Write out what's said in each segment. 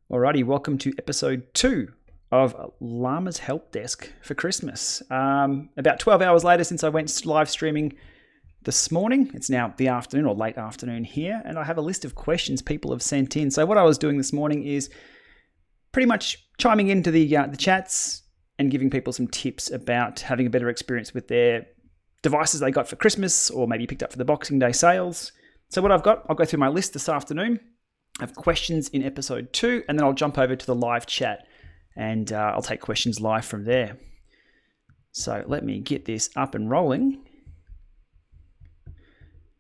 Alrighty, welcome to episode 2 of Lama's Helpdesk for Christmas. About 12 hours later since I went live streaming this morning. It's now the afternoon or late afternoon here, and I have a list of questions people have sent in. So what I was doing this morning is pretty much chiming into the chats and giving people some tips about having a better experience with their devices they got for Christmas or maybe picked up for the Boxing Day sales. So what I've got, I'll go through my list this afternoon. I have questions in episode 2, and then I'll jump over to the live chat and I'll take questions live from there. So let me get this up and rolling.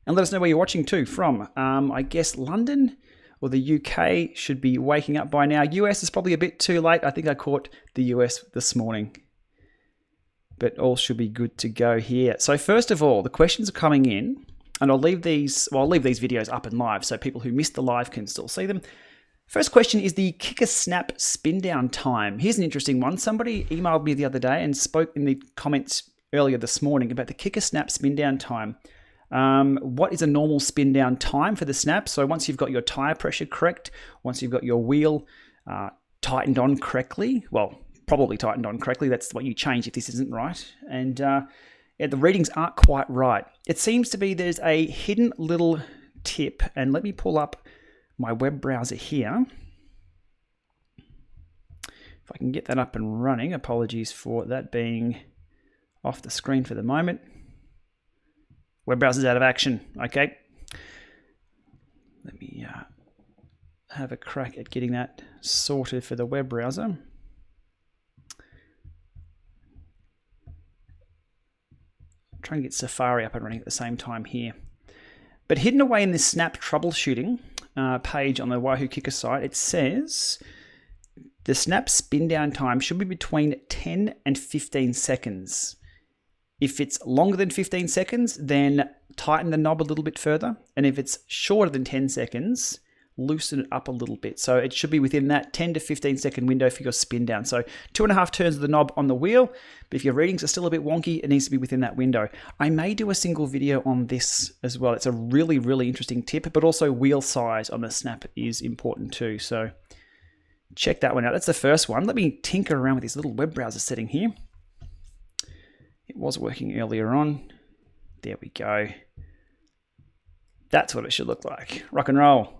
And let us know where you're watching to from. I guess London or the UK should be waking up by now. US is probably a bit too late. I think I caught the US this morning. But all should be good to go here. So first of all, the questions are coming in. And I'll leave these videos up and live so people who missed the live can still see them. First question is the kicker snap spin down time. Here's an interesting one. Somebody emailed me the other day and spoke in the comments earlier this morning about the kicker snap spin down time. What is a normal spin down time for the snap? So once you've got your tire pressure correct, once you've got your wheel tightened on correctly, well, probably tightened on correctly, that's what you change if this isn't right. And the readings aren't quite right. It seems to be there's a hidden little tip, and let me pull up my web browser here. If I can get that up and running, apologies for that being off the screen for the moment. Web browser's out of action, okay. Let me have a crack at getting that sorted for the web browser. Trying to get Safari up and running at the same time here. But hidden away in this snap troubleshooting page on the Wahoo Kicker site, it says the snap spin down time should be between 10 and 15 seconds. If it's longer than 15 seconds, then tighten the knob a little bit further. And if it's shorter than 10 seconds, loosen it up a little bit. So it should be within that 10 to 15 second window for your spin down. So 2.5 turns of the knob on the wheel, but if your readings are still a bit wonky, it needs to be within that window. I may do a single video on this as well. It's a really, really interesting tip, but also wheel size on the snap is important too. So check that one out. That's the first one. Let me tinker around with this little web browser setting here. It was working earlier on. There we go. That's what it should look like. Rock and roll.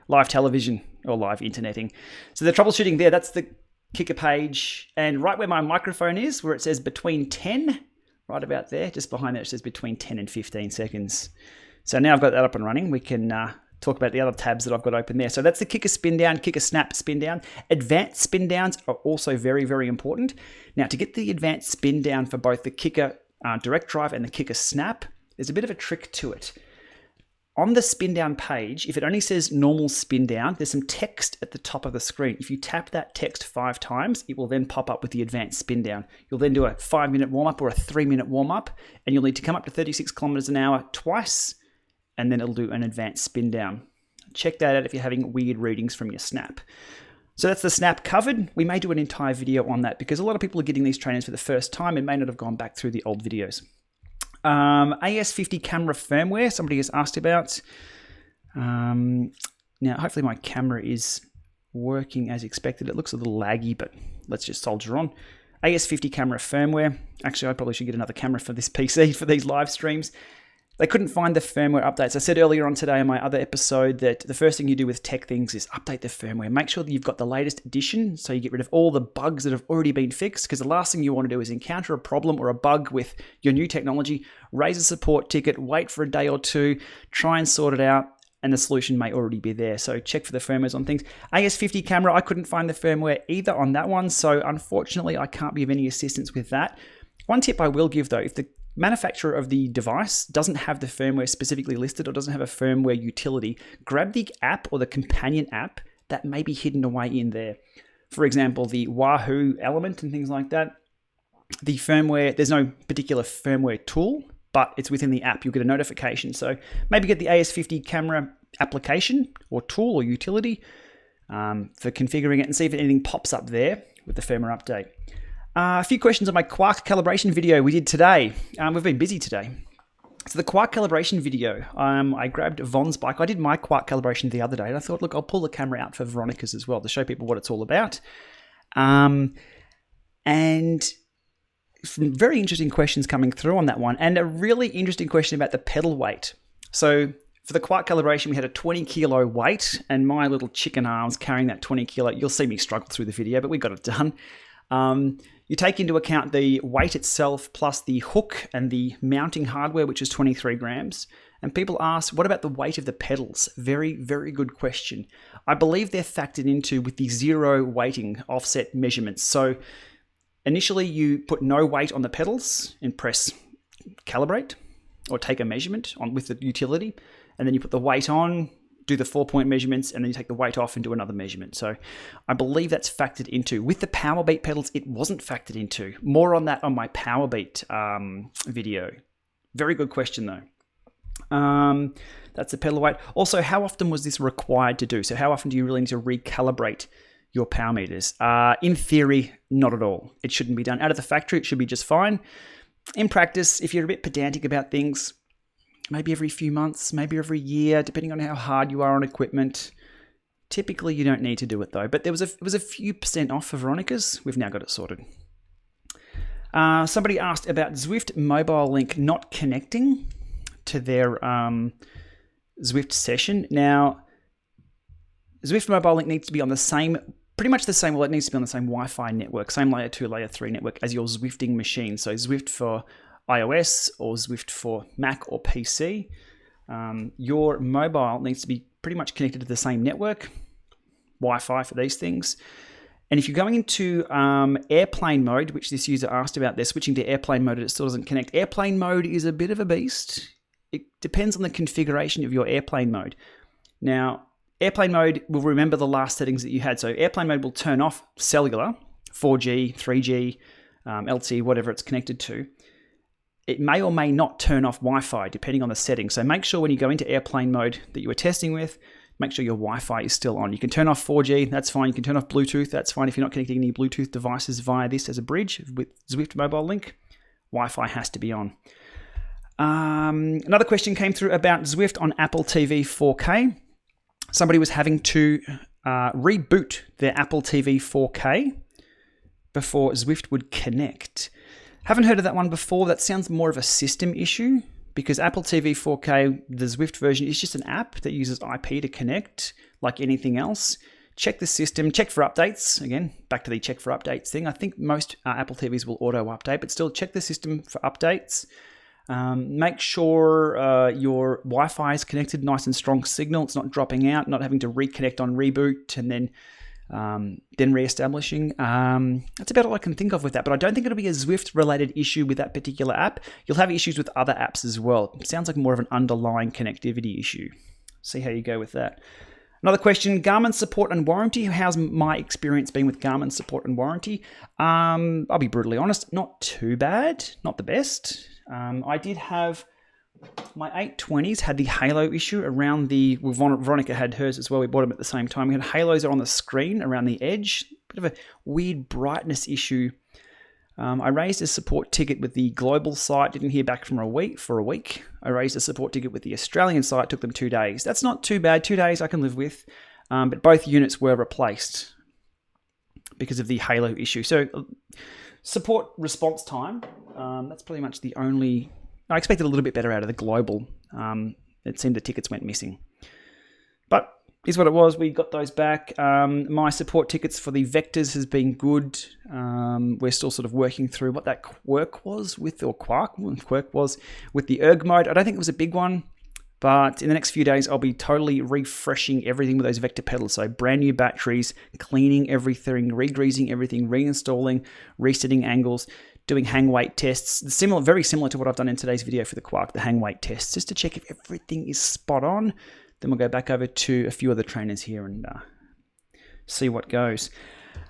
Live television or live interneting. So the troubleshooting there, that's the kicker page. And right where my microphone is, where it says between 10, right about there, just behind there, it says between 10 and 15 seconds. So now I've got that up and running. We can talk about the other tabs that I've got open there. So that's the kicker spin down, kicker snap spin down. Advanced spin downs are also very, very important. Now to get the advanced spin down for both the kicker direct drive and the kicker snap, there's a bit of a trick to it. On the spin down page, if it only says normal spin down, there's some text at the top of the screen. If you tap that text 5 times, it will then pop up with the advanced spin down. You'll then do a 5-minute warm up or a 3-minute warm up, and you'll need to come up to 36 kilometers an hour twice, and then it'll do an advanced spin down. Check that out if you're having weird readings from your snap. So that's the snap covered. We may do an entire video on that because a lot of people are getting these trainers for the first time and may not have gone back through the old videos. AS50 camera firmware, somebody has asked about. Now, hopefully my camera is working as expected. It looks a little laggy, but let's just soldier on. AS50 camera firmware. Actually, I probably should get another camera for this PC for these live streams. They couldn't find the firmware updates. I said earlier on today in my other episode that the first thing you do with tech things is update the firmware. Make sure that you've got the latest edition so you get rid of all the bugs that have already been fixed, because the last thing you want to do is encounter a problem or a bug with your new technology, raise a support ticket, wait for a day or two, try and sort it out, and the solution may already be there. So check for the firmwares on things. AS50 camera, I couldn't find the firmware either on that one, so unfortunately I can't be of any assistance with that. One tip I will give though, if the manufacturer of the device doesn't have the firmware specifically listed or doesn't have a firmware utility, grab the app or the companion app that may be hidden away in there. For example, the Wahoo element and things like that. The firmware, there's no particular firmware tool, but it's within the app. You'll get a notification. So maybe get the AS50 camera application or tool or utility for configuring it and see if anything pops up there with the firmware update. A few questions on my quark calibration video we did today. We've been busy today. So the quark calibration video, I grabbed Von's bike. I did my quark calibration the other day, and I thought, look, I'll pull the camera out for Veronica's as well to show people what it's all about. And some very interesting questions coming through on that one, and a really interesting question about the pedal weight. So for the quark calibration, we had a 20 kilo weight, and my little chicken arms carrying that 20 kilo. You'll see me struggle through the video, but we got it done. You take into account the weight itself plus the hook and the mounting hardware, which is 23 grams. And people ask, what about the weight of the pedals? Very, very good question. I believe they're factored into with the zero weighting offset measurements. So initially you put no weight on the pedals and press calibrate or take a measurement on with the utility. And then you put the weight on, do the 4-point measurements, and then you take the weight off and do another measurement. So I believe that's factored into. With the Powerbeat pedals, it wasn't factored into. More on that on my Powerbeat video. Very good question though. That's the pedal weight. Also, how often was this required to do? So how often do you really need to recalibrate your power meters? In theory, not at all. It shouldn't be done. Out of the factory, it should be just fine. In practice, if you're a bit pedantic about things, maybe every few months, maybe every year, depending on how hard you are on equipment. Typically, you don't need to do it though. But it was a few percent off for Veronica's. We've now got it sorted. Somebody asked about Zwift Mobile Link not connecting to their Zwift session. Now, Zwift Mobile Link needs to be on the same, pretty much the same, well, it needs to be on the same Wi-Fi network, same layer 2, layer 3 network as your Zwifting machine. So Zwift for iOS or Zwift for Mac or PC. Your mobile needs to be pretty much connected to the same network, Wi-Fi for these things. And if you're going into airplane mode, which this user asked about, they're switching to airplane mode and it still doesn't connect. Airplane mode is a bit of a beast. It depends on the configuration of your airplane mode. Now, airplane mode will remember the last settings that you had. So airplane mode will turn off cellular, 4G, 3G, LTE, whatever it's connected to. It may or may not turn off Wi-Fi depending on the settings. So make sure when you go into airplane mode that you were testing with, make sure your Wi-Fi is still on. You can turn off 4G, that's fine. You can turn off Bluetooth, that's fine. If you're not connecting any Bluetooth devices via this as a bridge with Zwift Mobile Link, Wi-Fi has to be on. Another question came through about Zwift on Apple TV 4K. Somebody was having to reboot their Apple TV 4K before Zwift would connect. Haven't heard of that one before. That sounds more of a system issue because Apple TV 4K, the Zwift version, is just an app that uses IP to connect like anything else. Check the system, check for updates. Again, back to the check for updates thing. I think most Apple TVs will auto update, but still check the system for updates. Make sure your Wi-Fi is connected, nice and strong signal. It's not dropping out, not having to reconnect on reboot and then re-establishing. That's about all I can think of with that, but I don't think it'll be a Zwift-related issue with that particular app. You'll have issues with other apps as well. It sounds like more of an underlying connectivity issue. See how you go with that. Another question, Garmin support and warranty. How's my experience been with Garmin support and warranty? I'll be brutally honest, not too bad, not the best. I did have my 820s had the halo issue around the, well, Veronica had hers as well. We bought them at the same time. We had halos on the screen around the edge, bit of a weird brightness issue. I raised a support ticket with the global site, didn't hear back for a week. I raised a support ticket with the Australian site, took them 2 days. That's not too bad. 2 days I can live with, but both units were replaced because of the halo issue. So support response time, that's pretty much the only... I expected a little bit better out of the global. It seemed the tickets went missing. But is what it was. We got those back. My support tickets for the Vectors has been good. We're still sort of working through what that quirk was with the erg mode. I don't think it was a big one, but in the next few days, I'll be totally refreshing everything with those Vector pedals. So brand new batteries, cleaning everything, re-greasing everything, reinstalling, resetting angles, doing hang weight tests, very similar to what I've done in today's video for the Quark, the hang weight tests, just to check if everything is spot on. Then we'll go back over to a few other trainers here and see what goes.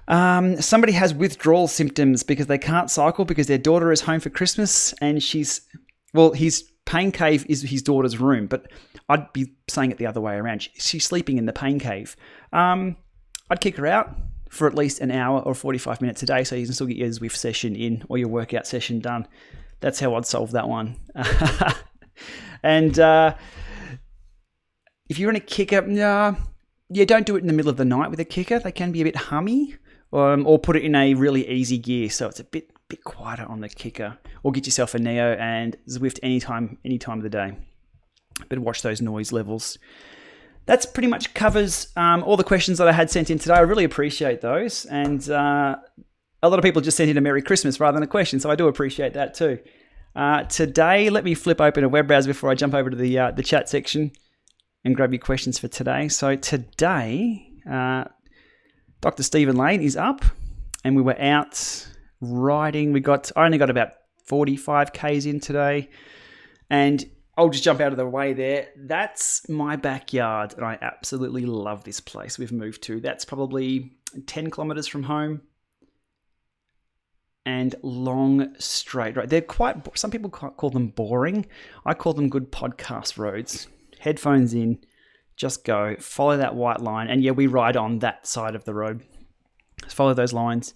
Somebody has withdrawal symptoms because they can't cycle because their daughter is home for Christmas and his pain cave is his daughter's room, but I'd be saying it the other way around. She's sleeping in the pain cave. I'd kick her out for at least an hour or 45 minutes a day so you can still get your Zwift session in or your workout session done. That's how I'd solve that one. And if you're in a kicker, don't do it in the middle of the night with a kicker. They can be a bit hummy, or put it in a really easy gear so it's a bit quieter on the kicker. Or get yourself a Neo and Zwift any time of the day. But watch those noise levels. That's pretty much covers all the questions that I had sent in today. I really appreciate those. And a lot of people just sent in a Merry Christmas rather than a question, so I do appreciate that too. Today, let me flip open a web browser before I jump over to the chat section and grab your questions for today. So today, Dr. Stephen Lane is up, and we were out riding. I only got about 45 Ks in today, and I'll just jump out of the way there. That's my backyard, and I absolutely love this place we've moved to. That's probably 10 kilometers from home, and long straight. Right, they're some people call them boring. I call them good podcast roads. Headphones in, just go, follow that white line, and we ride on that side of the road. Just follow those lines,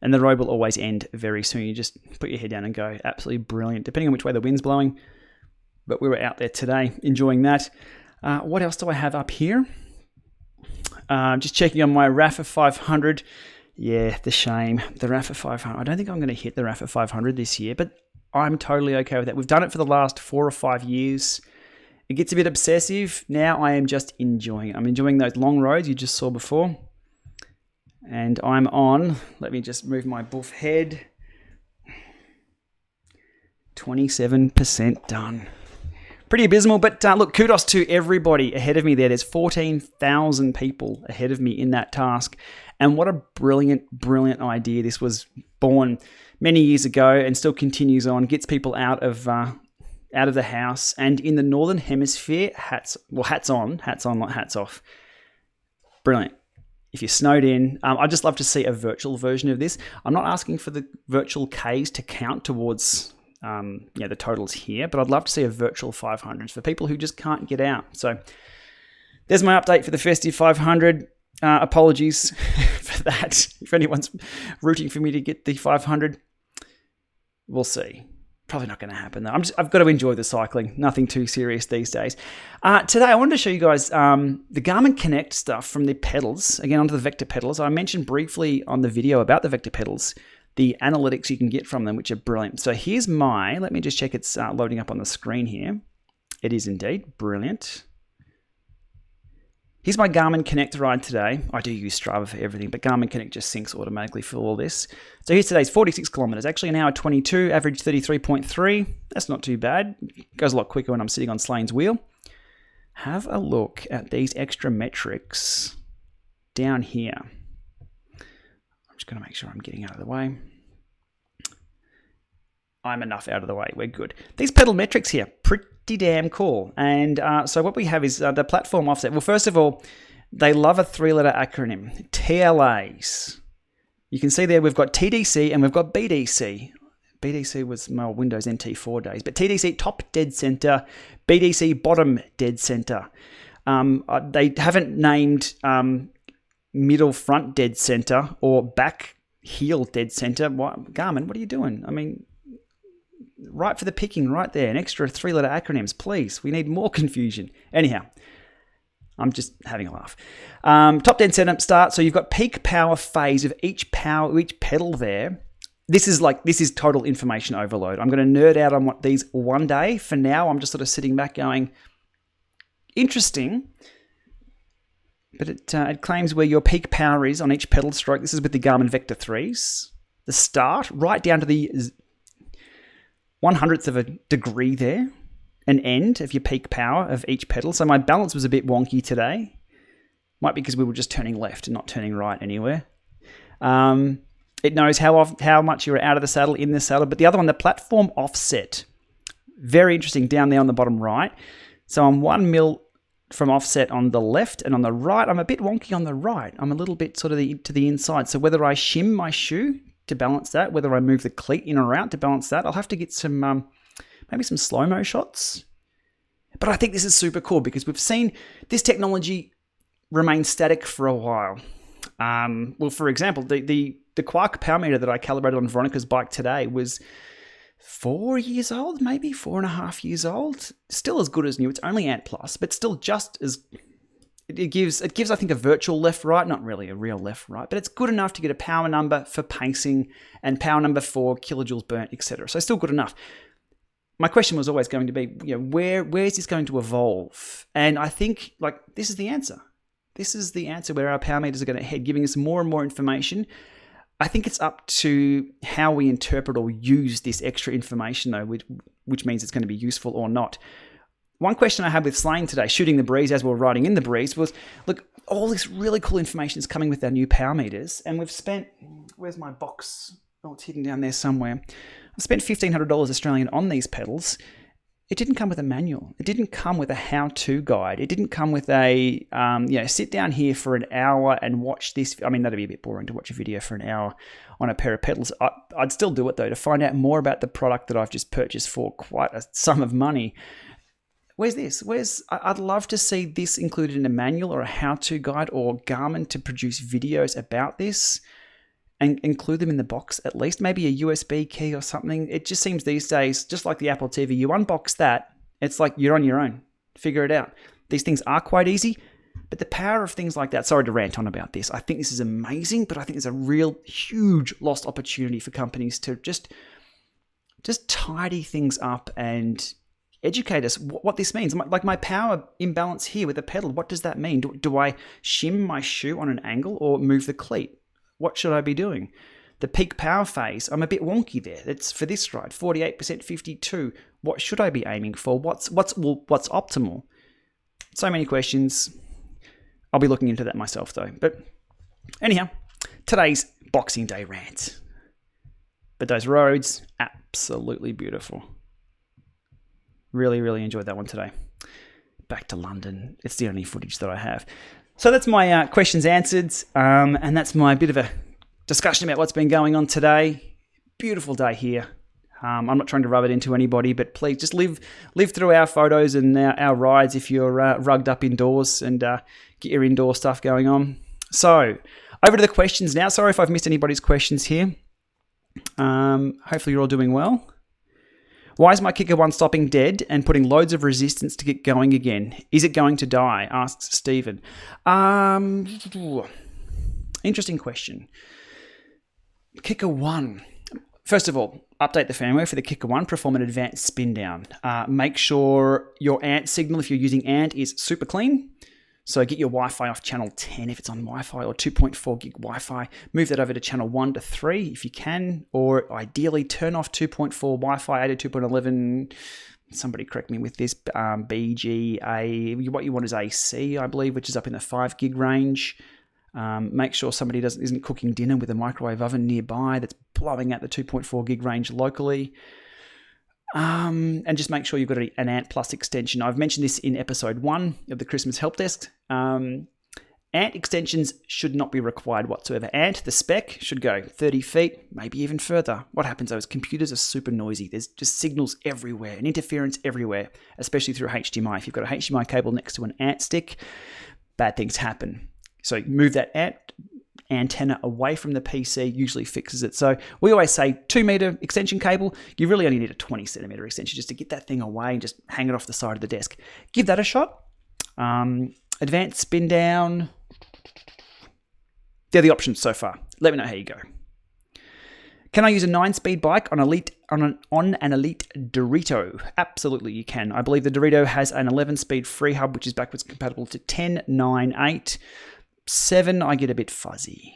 and the road will always end very soon. You just put your head down and go. Absolutely brilliant, depending on which way the wind's blowing. But we were out there today, enjoying that. What else do I have up here? Just checking on my Rapha 500. Yeah, the shame. The Rapha 500. I don't think I'm going to hit the Rapha 500 this year, but I'm totally okay with that. We've done it for the last 4 or 5 years. It gets a bit obsessive. Now I am just enjoying it. I'm enjoying those long roads you just saw before. And I'm on, let me just move my buff head. 27% done. Pretty abysmal, but look, kudos to everybody ahead of me there. There's 14,000 people ahead of me in that task. And what a brilliant, brilliant idea. This was born many years ago and still continues on, gets people out of the house. And in the Northern Hemisphere, hats on, not hats off. Brilliant. If you're snowed in, I'd just love to see a virtual version of this. I'm not asking for the virtual Ks to count towards the totals here, but I'd love to see a virtual 500s for people who just can't get out. So there's my update for the Festive 500. Apologies for that. If anyone's rooting for me to get the 500, we'll see. Probably not going to happen though. I've got to enjoy the cycling. Nothing too serious these days. Today I wanted to show you guys the Garmin Connect stuff from the pedals. Again, onto the Vector pedals. I mentioned briefly on the video about the Vector pedals, the analytics you can get from them, which are brilliant. So here's let me just check it's loading up on the screen here. It is indeed brilliant. Here's my Garmin Connect ride today. I do use Strava for everything, but Garmin Connect just syncs automatically for all this. So here's today's 46 kilometers, actually an hour 22, average 33.3. That's not too bad. It goes a lot quicker when I'm sitting on Slane's wheel. Have a look at these extra metrics down here. I'm just going to make sure I'm getting out of the way. I'm enough out of the way. We're good. These pedal metrics here, pretty damn cool. And so what we have is the platform offset. Well, first of all, they love a 3-letter acronym, TLAs. You can see there we've got TDC and we've got BDC. BDC was my Windows NT 4 days, but TDC top dead center, BDC bottom dead center. They haven't named middle front dead center or back heel dead center. Garmin, what are you doing? I mean, right for the picking right there. An extra 3-letter acronyms, please. We need more confusion. Anyhow, I'm just having a laugh. Top dead center start. So you've got peak power phase of each pedal there. This is total information overload. I'm going to nerd out on what these one day. For now, I'm just sort of sitting back going, interesting. But it claims where your peak power is on each pedal stroke. This is with the Garmin Vector 3s. The start, right down to the 1/100th of a degree there. An end of your peak power of each pedal. So my balance was a bit wonky today. Might be because we were just turning left and not turning right anywhere. It knows how much you're out of the saddle, in the saddle. But the other one, the platform offset. Very interesting down there on the bottom right. So I'm 1 mil from offset on the left, and on the right, I'm a bit wonky on the right. I'm a little bit sort of to the inside. So whether I shim my shoe to balance that, whether I move the cleat in or out to balance that, I'll have to get some maybe some slow-mo shots. But I think this is super cool because we've seen this technology remain static for a while. Well, for example, the Quark power meter that I calibrated on Veronica's bike today was 4 years old, maybe 4.5 years old. Still as good as new. It's only Ant Plus, but still just as it gives I think a virtual left right, not really a real left right, but it's good enough to get a power number for pacing and power number for kilojoules burnt, etc. So still good enough. My question was always going to be, where is this going to evolve? And I think this is the answer. This is the answer where our power meters are going to head, giving us more and more information. I think it's up to how we interpret or use this extra information, though, which means it's going to be useful or not. One question I had with Slane today, shooting the breeze as we were riding in the breeze, was, look, all this really cool information is coming with our new power meters, and we've spent, where's my box? Oh, it's hidden down there somewhere. I spent $1,500 Australian on these pedals. It didn't come with a manual. It didn't come with a how-to guide. It didn't come with a, sit down here for an hour and watch this. I mean, that'd be a bit boring to watch a video for an hour on a pair of pedals. I'd still do it, though, to find out more about the product that I've just purchased for quite a sum of money. Where's this? I'd love to see this included in a manual or a how-to guide, or Garmin to produce videos about this and include them in the box at least. Maybe a USB key or something. It just seems these days, just like the Apple TV, you unbox that, it's like you're on your own. Figure it out. These things are quite easy, but the power of things like that, sorry to rant on about this, I think this is amazing, but I think there's a real huge lost opportunity for companies to just tidy things up and educate us what this means. Like my power imbalance here with the pedal, what does that mean? Do I shim my shoe on an angle or move the cleat? What should I be doing? The peak power phase, I'm a bit wonky there. It's for this ride, 48%, 52. What should I be aiming for? What's optimal? So many questions. I'll be looking into that myself though. But anyhow, today's Boxing Day rant. But those roads, absolutely beautiful. Really, really enjoyed that one today. Back to London. It's the only footage that I have. So that's my questions answered, and that's my bit of a discussion about what's been going on today. Beautiful day here. I'm not trying to rub it into anybody, but please just live through our photos and our rides if you're rugged up indoors, and get your indoor stuff going on. So over to the questions now. Sorry if I've missed anybody's questions here. Hopefully you're all doing well. Why is my Kicker 1 stopping dead and putting loads of resistance to get going again? Is it going to die? Asks Stephen. Interesting question. Kicker 1. First of all, update the firmware for the Kicker 1. Perform an advanced spin down. Make sure your ANT signal, if you're using ANT, is super clean. So get your Wi-Fi off channel 10 if it's on Wi-Fi, or 2.4 gig Wi-Fi. Move that over to channel 1 to 3 if you can, or ideally turn off 2.4 Wi-Fi, add to 2.11. Somebody correct me with this. BGA. What you want is AC, I believe, which is up in the 5 gig range. Make sure somebody isn't cooking dinner with a microwave oven nearby that's blowing out the 2.4 gig range locally. And just make sure you've got an ANT Plus extension. I've mentioned this in episode 1 of the Christmas Helpdesk. ANT extensions should not be required whatsoever. ANT, the spec, should go 30 feet, maybe even further. What happens though is computers are super noisy. There's just signals everywhere and interference everywhere, especially through HDMI. If you've got a HDMI cable next to an ANT stick, bad things happen. So move that ANT antenna away from the PC, usually fixes it. So we always say 2 meter extension cable. You really only need a 20 centimeter extension just to get that thing away and just hang it off the side of the desk. Give that a shot. Advanced spin down. They're the options so far. Let me know how you go. Can I use a 9-speed bike on an Elite Dorito? Absolutely, you can. I believe the Dorito has an 11-speed free hub, which is backwards compatible to 10, 9, 8. 7, I get a bit fuzzy,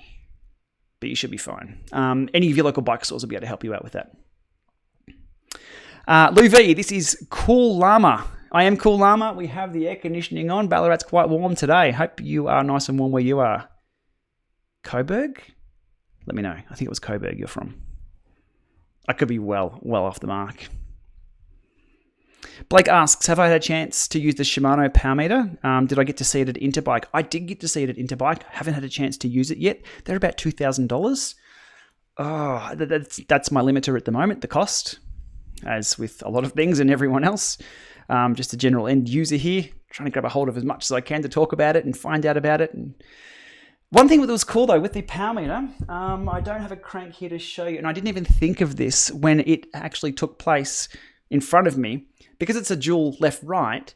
but you should be fine. Any of your local bike stores will be able to help you out with that. Lou V, this is Cool Lama. I am Cool Lama. We have the air conditioning on. Ballarat's quite warm today. Hope you are nice and warm where you are. Coburg? Let me know. I think it was Coburg you're from. I could be well off the mark. Blake asks, have I had a chance to use the Shimano power meter? Did I get to see it at Interbike? I did get to see it at Interbike. Haven't had a chance to use it yet. They're about $2,000. Oh, that's my limiter at the moment, the cost, as with a lot of things and everyone else. Just a general end user here, trying to grab a hold of as much as I can to talk about it and find out about it. And One thing that was cool though with the power meter, I don't have a crank here to show you, and I didn't even think of this when it actually took place in front of me. Because it's a dual left-right,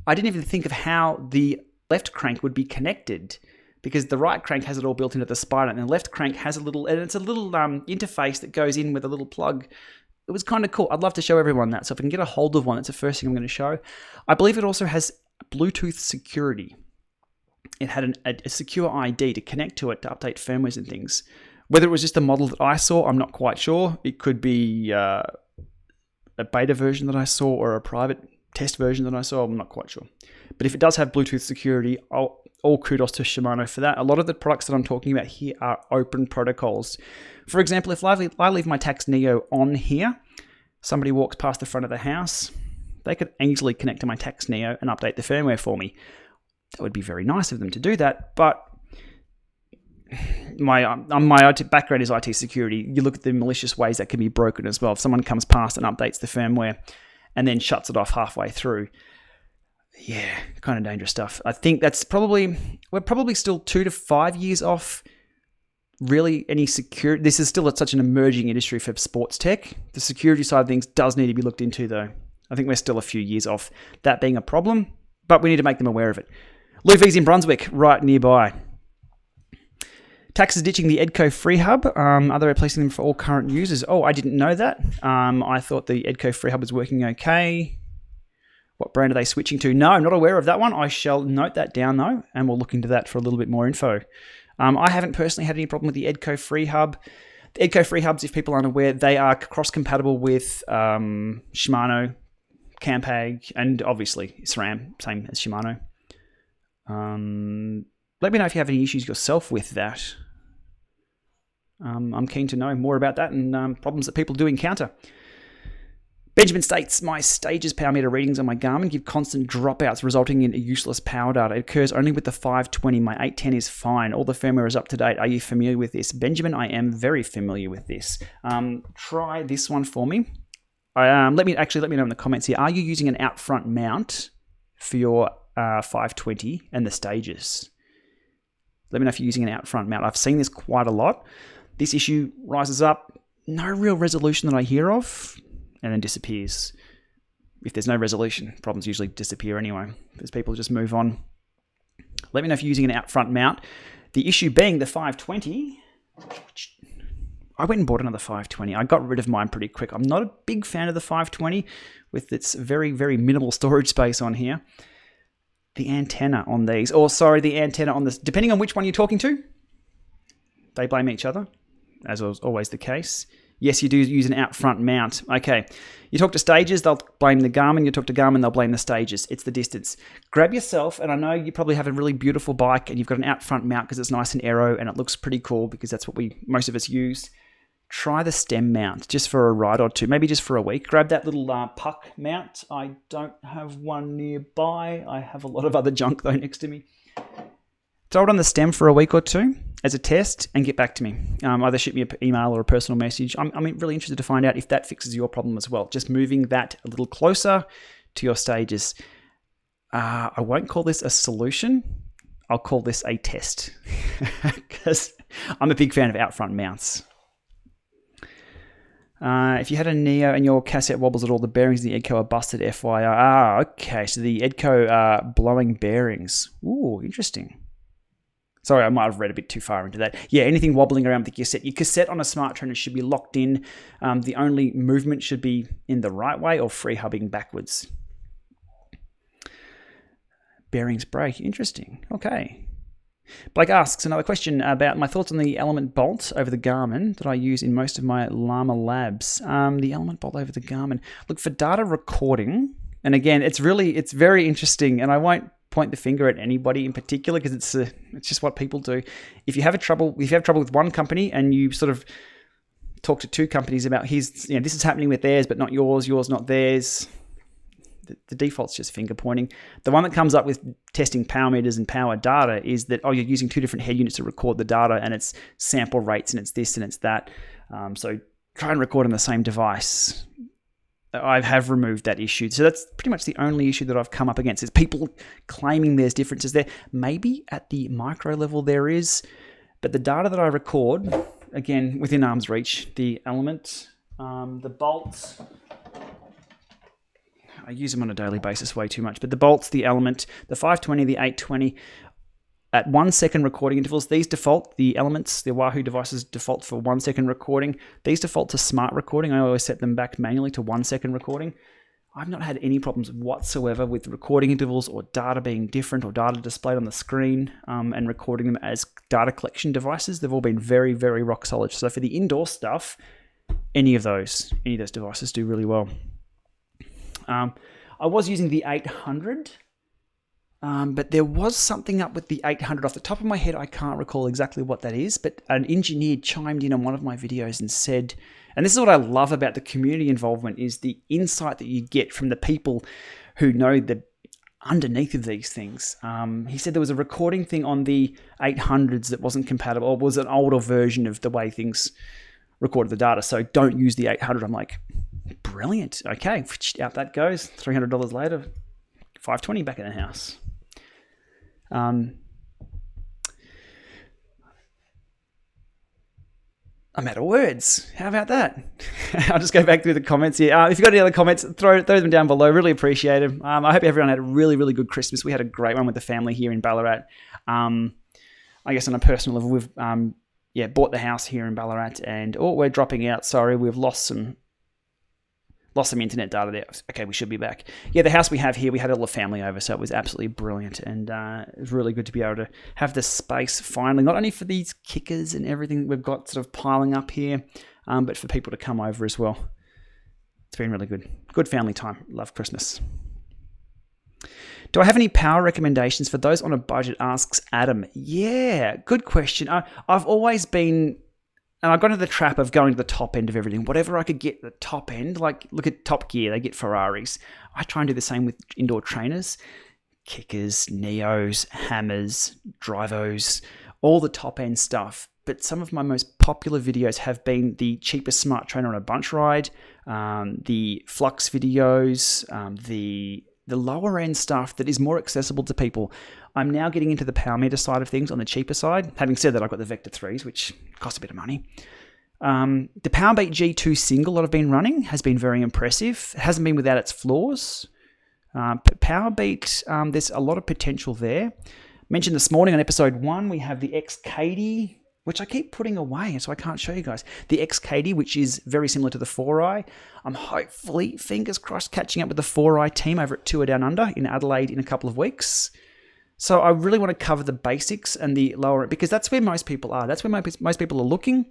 I didn't even think of how the left crank would be connected, because the right crank has it all built into the spider, and the left crank has a little interface that goes in with a little plug. It was kind of cool. I'd love to show everyone that. So if I can get a hold of one, that's the first thing I'm going to show. I believe it also has Bluetooth security. It had a secure ID to connect to it to update firmwares and things. Whether it was just a model that I saw, I'm not quite sure. It could be a beta version that I saw or a private test version that I saw. I'm not quite sure. But if it does have Bluetooth security, all kudos to Shimano for that. A lot of the products that I'm talking about here are open protocols. For example, if I leave my Tax Neo on here, somebody walks past the front of the house, they could easily connect to my Tax Neo and update the firmware for me. That would be very nice of them to do that, but my background is IT security. You look at the malicious ways that can be broken as well. If someone comes past and updates the firmware and then shuts it off halfway through, yeah, kind of dangerous stuff. I think we're probably still 2 to 5 years off really any security. This is still such an emerging industry for sports tech. The security side of things does need to be looked into though. I think we're still a few years off that being a problem, but we need to make them aware of it. Louis in Brunswick, right nearby. Tax is ditching the Edco Free Hub. Are they replacing them for all current users? Oh, I didn't know that. I thought the Edco Free Hub was working okay. What brand are they switching to? No, I'm not aware of that one. I shall note that down though, and we'll look into that for a little bit more info. I haven't personally had any problem with the Edco Free Hub. The Edco Free Hubs, if people aren't aware, they are cross-compatible with Shimano, Campag, and obviously SRAM, same as Shimano. Let me know if you have any issues yourself with that. I'm keen to know more about that and problems that people do encounter. Benjamin states, my Stages power meter readings on my Garmin give constant dropouts, resulting in useless power data. It occurs only with the 520. My 810 is fine. All the firmware is up to date. Are you familiar with this? Benjamin, I am very familiar with this. Try this one for me. Let me know in the comments here. Are you using an out front mount for your 520 and the Stages? Let me know if you're using an out front mount. I've seen this quite a lot. This issue rises up, no real resolution that I hear of, and then disappears. If there's no resolution, problems usually disappear anyway, because people just move on. Let me know if you're using an out front mount. The issue being the 520. I went and bought another 520. I got rid of mine pretty quick. I'm not a big fan of the 520 with its very, very minimal storage space on here. The antenna on these, the antenna on this, depending on which one you're talking to, they blame each other, as was always the case. Yes, you do use an out front mount. Okay, you talk to Stages, they'll blame the Garmin. You talk to Garmin, they'll blame the Stages. It's the distance. Grab yourself, and I know you probably have a really beautiful bike and you've got an out front mount because it's nice and aero and it looks pretty cool because that's what most of us use. Try the stem mount just for a ride or two, maybe just for a week. Grab that little puck mount. I don't have one nearby. I have a lot of other junk though next to me. Throw it on the stem for a week or two as a test and get back to me. Either shoot me an email or a personal message. I'm really interested to find out if that fixes your problem as well. Just moving that a little closer to your Stages. I won't call this a solution. I'll call this a test because I'm a big fan of out front mounts. If you had a Neo and your cassette wobbles at all, the bearings in the Edco are busted, FYI. Okay, so the Edco are blowing bearings. Ooh, interesting. Sorry, I might have read a bit too far into that. Yeah, anything wobbling around with your cassette on a smart trainer should be locked in. The only movement should be in the right way or free hubbing backwards. Bearings break. Interesting. Okay. Blake asks another question about my thoughts on the Element Bolt over the Garmin that I use in most of my Lama labs. The Element Bolt over the Garmin. Look, for data recording, and again, it's very interesting, and I won't point the finger at anybody in particular because it's just what people do. If you have trouble with one company and you sort of talk to two companies about this is happening with theirs but not yours not theirs, the default's just finger pointing. The one that comes up with testing power meters and power data is that, you're using two different head units to record the data and it's sample rates and it's this and it's that. So try and record on the same device. I have removed that issue. So that's pretty much the only issue that I've come up against is people claiming there's differences there. Maybe at the micro level there is, but the data that I record, again, within arm's reach, the element, the bolts, I use them on a daily basis way too much, but the bolts, the element, the 520, the 820, at 1 second recording intervals, these default, the elements, the Wahoo devices default for 1 second recording. These default to smart recording. I always set them back manually to 1 second recording. I've not had any problems whatsoever with recording intervals or data being different or data displayed on the screen and recording them as data collection devices. They've all been very, very rock solid. So for the indoor stuff, any of those devices do really well. I was using the 800. But there was something up with the 800 off the top of my head. I can't recall exactly what that is, but an engineer chimed in on one of my videos and said, and this is what I love about the community involvement, is the insight that you get from the people who know the underneath of these things. He said there was a recording thing on the 800s that wasn't compatible, or was an older version of the way things recorded the data. So don't use the 800. I'm like, brilliant. Okay, out that goes. $300 later, 520 back in the house. I'm out of words. How about that? I'll just go back through the comments here. If you've got any other comments, throw them down below. Really appreciate them. I hope everyone had a really, really good Christmas. We had a great one with the family here in Ballarat. I guess on a personal level, we've bought the house here in Ballarat, and we're dropping out. Sorry, we've lost some internet data there. Okay, we should be back. Yeah, the house we have here, we had all the family over, so it was absolutely brilliant, and it was really good to be able to have the space finally, not only for these kickers and everything that we've got sort of piling up here, but for people to come over as well. It's been really good. Good family time. Love Christmas. Do I have any power recommendations for those on a budget, asks Adam. Yeah, good question. I've always been... And I got into the trap of going to the top end of everything. Whatever I could get at the top end, like look at Top Gear, they get Ferraris. I try and do the same with indoor trainers. Kickers, Neos, Hammers, Drivos, all the top end stuff. But some of my most popular videos have been the cheapest smart trainer on a bunch ride, the Flux videos, the lower end stuff that is more accessible to people. I'm now getting into the power meter side of things on the cheaper side. Having said that, I've got the Vector 3s, which cost a bit of money. The Powerbeat G2 single that I've been running has been very impressive. It hasn't been without its flaws. But Powerbeat, there's a lot of potential there. Mentioned this morning on episode 1, we have the XKD, which I keep putting away, so I can't show you guys. The XKD, which is very similar to the 4i. I'm hopefully, fingers crossed, catching up with the 4i team over at Tour Down Under in Adelaide in a couple of weeks. So I really want to cover the basics and the lower, because that's where most people are. That's where most people are looking.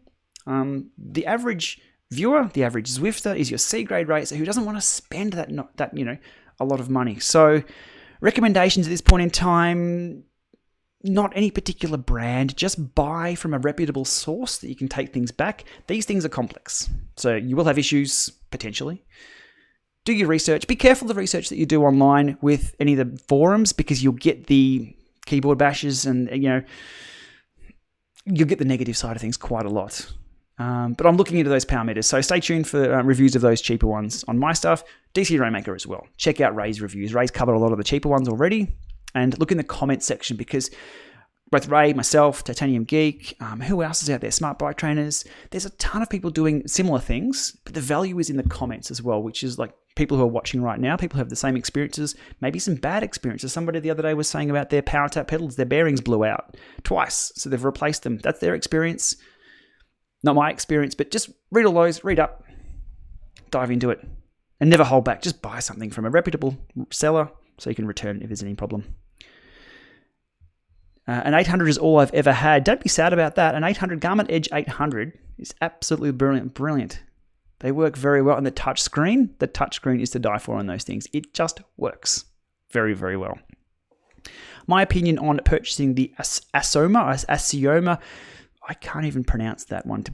The average viewer, the average Zwifter, is your C-grade racer who doesn't want to spend that a lot of money. So recommendations at this point in time, not any particular brand, just buy from a reputable source that you can take things back. These things are complex, so you will have issues potentially. Do your research. Be careful of the research that you do online with any of the forums, because you'll get the keyboard bashes and you'll get the negative side of things quite a lot. But I'm looking into those power meters, so stay tuned for reviews of those cheaper ones on my stuff. DC Rainmaker as well. Check out Ray's reviews. Ray's covered a lot of the cheaper ones already. And look in the comments section, because both Ray, myself, Titanium Geek, who else is out there? Smart Bike Trainers. There's a ton of people doing similar things, but the value is in the comments as well, which is like people who are watching right now. People who have the same experiences, maybe some bad experiences. Somebody the other day was saying about their power tap pedals, their bearings blew out twice, so they've replaced them. That's their experience, not my experience, but just read all those, read up, dive into it, and never hold back. Just buy something from a reputable seller so you can return it if there's any problem. An 800 is all I've ever had. Don't be sad about that. An 800 Garmin Edge 800 is absolutely brilliant. They work very well on the touch screen. The touch screen is to die for on those things. It just works very, very well. My opinion on purchasing the Asioma, I can't even pronounce that one.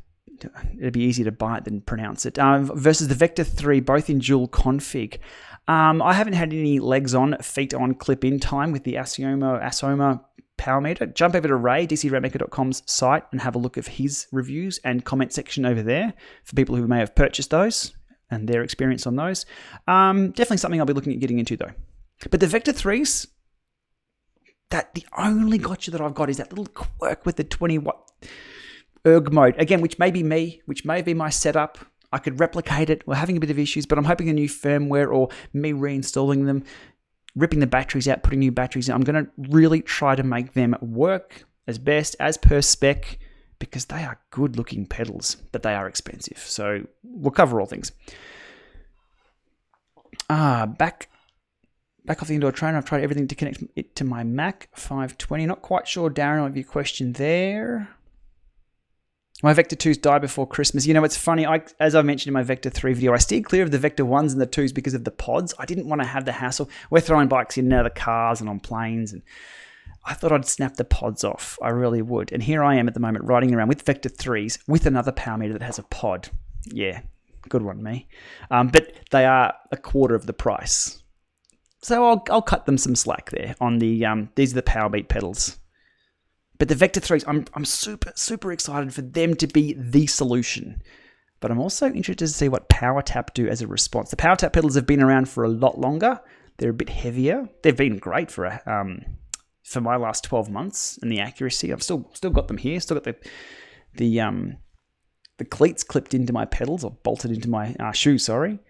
It'd be easier to buy it than pronounce it. Versus the Vector 3, both in dual config. I haven't had any legs on, feet on, clip in time with the Asioma power meter. Jump over to Ray, dcrainmaker.com's site, and have a look at his reviews and comment section over there for people who may have purchased those. and their experience on those. Definitely something I'll be looking at getting into though. But the Vector 3s, the only gotcha that I've got is that little quirk with the 20 watt erg mode. Again, which may be me, which may be my setup. I could replicate it. We're having a bit of issues, but I'm hoping a new firmware or me reinstalling them, ripping the batteries out, putting new batteries in. I'm going to really try to make them work as best as per spec, because they are good looking pedals, but they are expensive. So we'll cover all things. Back off the indoor trainer. I've tried everything to connect it to my Mac 520. Not quite sure, Darren, of your question there. My Vector 2s died before Christmas. You know, it's funny. As I mentioned in my Vector 3 video, I steered clear of the Vector 1s and the 2s because of the pods. I didn't want to have the hassle. We're throwing bikes in and out of the cars and on planes, and I thought I'd snap the pods off. I really would. And here I am at the moment riding around with Vector 3s with another power meter that has a pod. Yeah, good one, me. But they are a quarter of the price. So I'll cut them some slack there on the, these are the Powerbeat pedals. But the Vector 3s, I'm super, super excited for them to be the solution. But I'm also interested to see what PowerTap do as a response. The PowerTap pedals have been around for a lot longer. They're a bit heavier. They've been great for my last 12 months, and the accuracy. I've still got them here. Still got the cleats clipped into my pedals, or bolted into my shoes, sorry.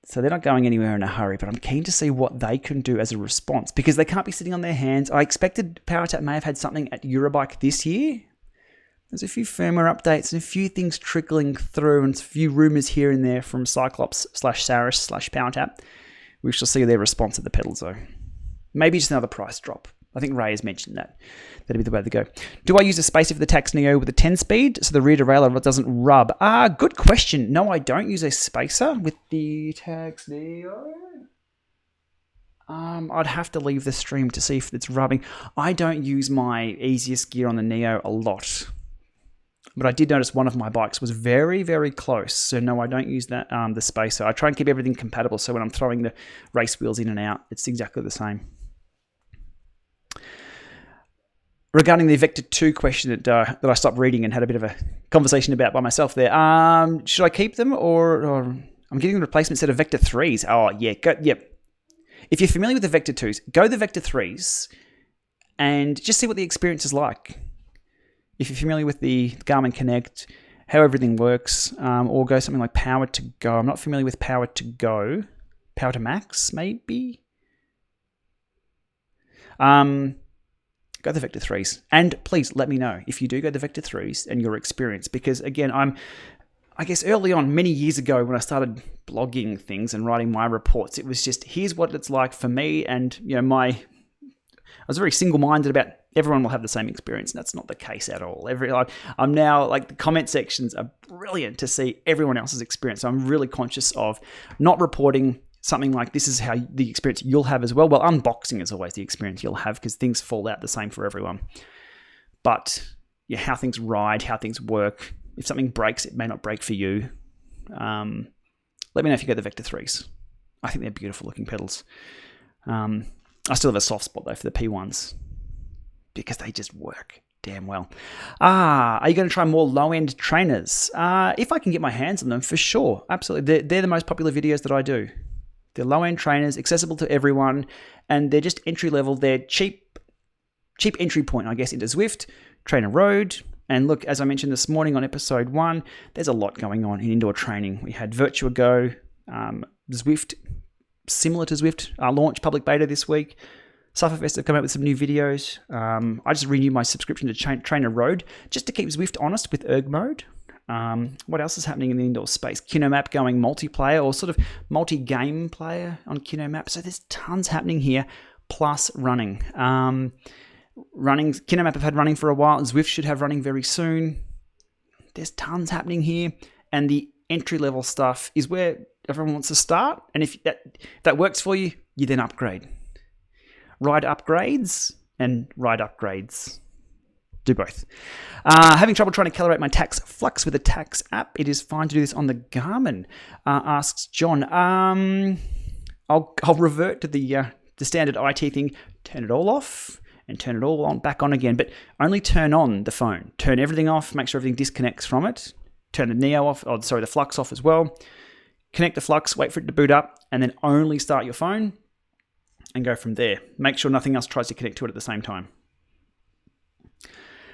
So they're not going anywhere in a hurry, but I'm keen to see what they can do as a response, because they can't be sitting on their hands. I expected PowerTap may have had something at Eurobike this year. There's a few firmware updates and a few things trickling through, and a few rumors here and there from Cyclops/Saris/PowerTap. We shall see their response at the pedals though. Maybe just another price drop. I think Ray has mentioned that. That'd be the way to go. Do I use a spacer for the Tax Neo with a 10-speed so the rear derailleur doesn't rub? Good question. No, I don't use a spacer with the Tax Neo. I'd have to leave the stream to see if it's rubbing. I don't use my easiest gear on the Neo a lot. But I did notice one of my bikes was very, very close. So no, I don't use that the spacer. I try and keep everything compatible, so when I'm throwing the race wheels in and out, it's exactly the same. Regarding the Vector 2 question that I stopped reading and had a bit of a conversation about by myself there, should I keep them or I'm getting a replacement set of Vector 3s? Oh, yeah. Yep. If you're familiar with the Vector 2s, go the Vector 3s and just see what the experience is like. If you're familiar with the Garmin Connect, how everything works, or go something like Power to Go. I'm not familiar with Power to Go. Power to Max, maybe? Go the Vector 3s. And please let me know if you do go the Vector 3s and your experience. Because again, I guess early on, many years ago when I started blogging things and writing my reports, it was just, here's what it's like for me. And, you know, I was very single-minded about everyone will have the same experience. And that's not the case at all. I'm now, like, the comment sections are brilliant to see everyone else's experience. So I'm really conscious of not reporting something like this is how the experience you'll have as well. Well, unboxing is always the experience you'll have because things fall out the same for everyone. But yeah, how things ride, how things work. If something breaks, it may not break for you. Let me know if you go the Vector 3s. I think they're beautiful looking pedals. I still have a soft spot though for the P1s because they just work damn well. Are you going to try more low-end trainers? If I can get my hands on them, for sure. Absolutely. They're the most popular videos that I do. They're low-end trainers, accessible to everyone, and they're just entry-level. They're cheap entry point, I guess, into Zwift, Trainer Road. And look, as I mentioned this morning on episode 1, there's a lot going on in indoor training. We had Virtua Go, Zwift, similar to Zwift, launch public beta this week. Sufferfest have come out with some new videos. I just renewed my subscription to Trainer Road just to keep Zwift honest with erg mode. What else is happening in the indoor space? Kinomap going multiplayer or sort of multi-game player on Kinomap. So there's tons happening here, plus running. Kinomap have had running for a while. Zwift should have running very soon. There's tons happening here. And the entry-level stuff is where everyone wants to start. And if that works for you, you then upgrade. Ride upgrades and ride upgrades. Do both. Having trouble trying to calibrate my Tax Flux with the Tax app. It is fine to do this on the Garmin, asks John. I'll revert to the standard IT thing. Turn it all off and turn it all back on again. But only turn on the phone. Turn everything off. Make sure everything disconnects from it. Turn the Neo off. The Flux off as well. connect the Flux, wait for it to boot up, and then only start your phone and go from there. Make sure nothing else tries to connect to it at the same time.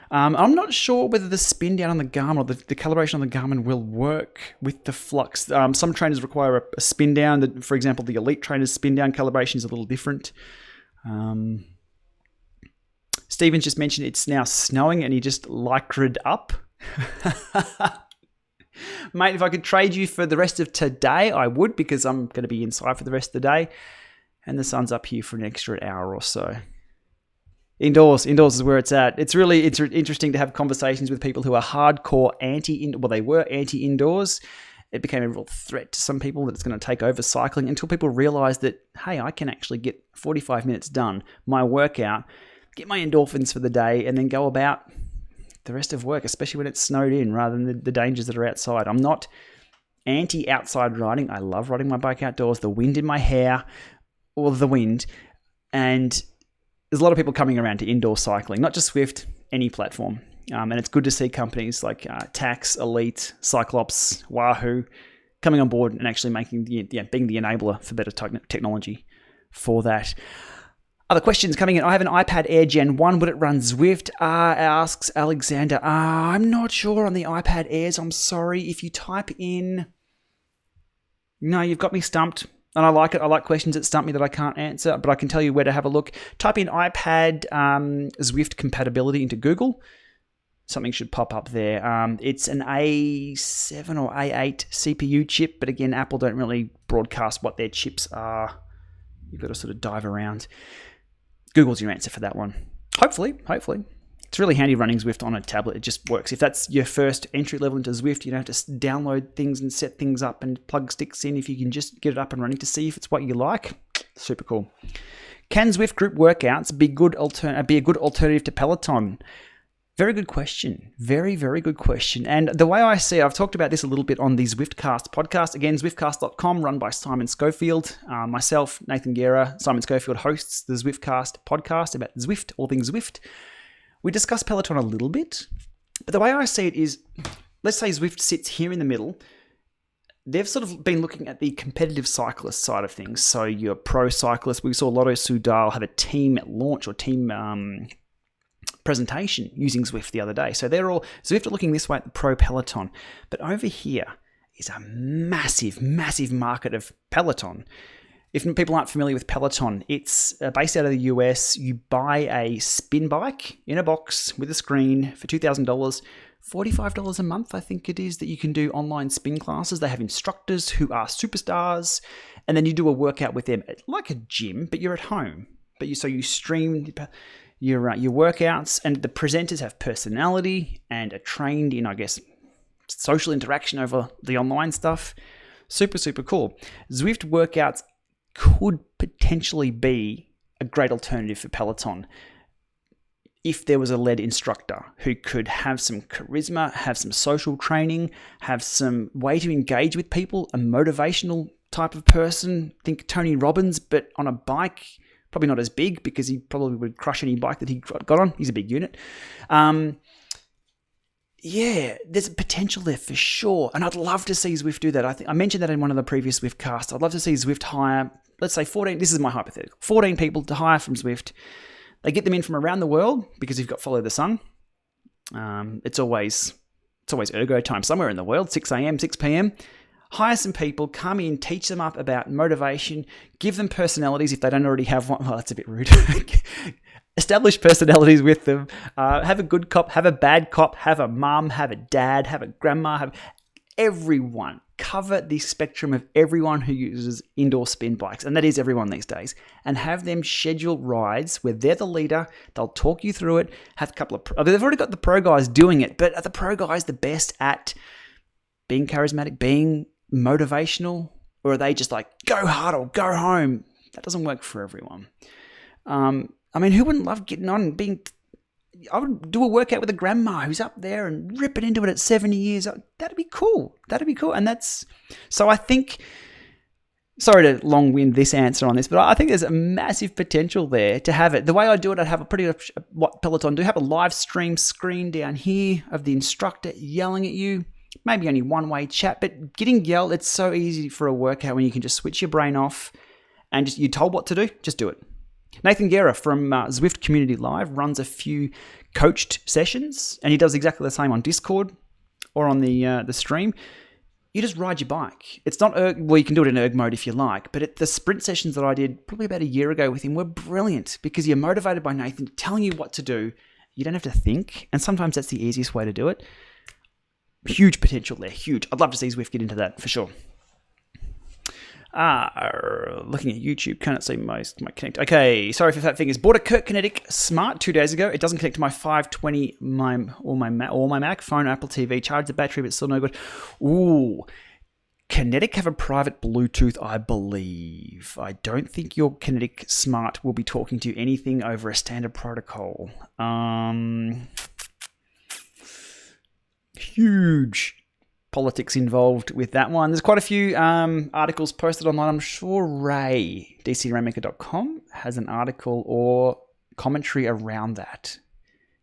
I'm not sure whether the spin down on the Garmin or the calibration on the Garmin will work with the Flux. Some trainers require a spin down. For example, the Elite trainers' spin down calibration is a little different. Steven's just mentioned it's now snowing and he just lycra'd up. Mate, if I could trade you for the rest of today, I would, because I'm going to be inside for the rest of the day. And the sun's up here for an extra hour or so. Indoors is where it's at. It's interesting to have conversations with people who are hardcore they were anti-indoors. It became a real threat to some people that it's going to take over cycling, until people realize that, hey, I can actually get 45 minutes done, my workout, get my endorphins for the day, and then go about the rest of work, especially when it's snowed in, rather than the dangers that are outside. I'm not anti-outside riding. I love riding my bike outdoors, the wind in my hair, or the wind, and there's a lot of people coming around to indoor cycling, not just Zwift, any platform. And it's good to see companies like Tax, Elite, Cyclops, Wahoo coming on board and actually being the enabler for better technology for that. Other questions coming in. I have an iPad Air Gen 1. Would it run Zwift? Asks Alexander. I'm not sure on the iPad Airs. I'm sorry. If you type in... No, you've got me stumped. And I like it. I like questions that stump me that I can't answer, but I can tell you where to have a look. Type in iPad Zwift compatibility into Google. Something should pop up there. It's an A7 or A8 CPU chip, but again, Apple don't really broadcast what their chips are. You've got to sort of dive around. Google's your answer for that one. Hopefully. It's really handy running Zwift on a tablet. It just works. If that's your first entry level into Zwift, you don't have to download things and set things up and plug sticks in. If you can just get it up and running to see if it's what you like, super cool. Can Zwift group workouts be a good alternative to Peloton? Very good question. Very, very good question. And the way I see it, I've talked about this a little bit on the Zwiftcast podcast. Again, Zwiftcast.com, run by Simon Schofield. Myself, Nathan Guerra, Simon Schofield hosts the Zwiftcast podcast about Zwift, all things Zwift. We discussed Peloton a little bit, but the way I see it is, let's say Zwift sits here in the middle. They've sort of been looking at the competitive cyclist side of things. So your pro cyclist, we saw Lotto Soudal have a team launch or team presentation using Zwift the other day. So Zwift are looking this way at the pro Peloton. But over here is a massive, massive market of Peloton. If people aren't familiar with Peloton, it's based out of the US. You buy a spin bike in a box with a screen for $2,000, $45 a month, I think it is, that you can do online spin classes. They have instructors who are superstars, and then you do a workout with them, like a gym, but you're at home. So you stream your workouts, and the presenters have personality and are trained in, I guess, social interaction over the online stuff. Super, super cool. Zwift workouts could potentially be a great alternative for Peloton if there was a lead instructor who could have some charisma, have some social training, have some way to engage with people, a motivational type of person. Think Tony Robbins, but on a bike, probably not as big because he probably would crush any bike that he got on. He's a big unit. Yeah, there's a potential there for sure. And I'd love to see Zwift do that. I mentioned that in one of the previous Zwift casts. I'd love to see Zwift hire, let's say 14, this is my hypothetical, 14 people to hire from Zwift. They get them in from around the world because you've got Follow the Sun. It's always ergo time somewhere in the world, 6 a.m., 6 p.m. Hire some people, come in, teach them up about motivation, give them personalities if they don't already have one. Well, that's a bit rude. Establish personalities with them. Have a good cop, have a bad cop, have a mum, have a dad, have a grandma, have everyone. Cover the spectrum of everyone who uses indoor spin bikes, and that is everyone these days, and have them schedule rides where they're the leader. They'll talk you through it. Have a couple of... They've already got the pro guys doing it, but are the pro guys the best at being charismatic, being motivational, or are they just like, go hard or go home? That doesn't work for everyone. I mean, who wouldn't love getting on and being... I would do a workout with a grandma who's up there and ripping into it at 70 years. That'd be cool. And that's... So I think... Sorry to long-wind this answer on this, but I think there's a massive potential there to have it. The way I do it, I'd have what Peloton do, have a live stream screen down here of the instructor yelling at you. maybe only one-way chat, but getting yelled, it's so easy for a workout when you can just switch your brain off and just you're told what to do, just do it. Nathan Guerra from Zwift Community Live runs a few coached sessions, and he does exactly the same on Discord or on the stream. You just ride your bike. It's not well, you can do it in erg mode if you like, but the sprint sessions that I did probably about a year ago with him were brilliant because you're motivated by Nathan telling you what to do. You don't have to think, and sometimes that's the easiest way to do it. Huge potential there, huge. I'd love to see Zwift get into that for sure. Looking at YouTube, can't see most my connect. Okay, sorry for fat fingers. Bought a Kinetic Smart 2 days ago. It doesn't connect to my 520 or my Mac phone, Apple TV. Charge the battery, but still no good. Ooh, Kinetic have a private Bluetooth, I believe. I don't think your Kinetic Smart will be talking to anything over a standard protocol. Huge politics involved with that one. There's quite a few articles posted online. I'm sure Ray, DCRainmaker.com, has an article or commentary around that.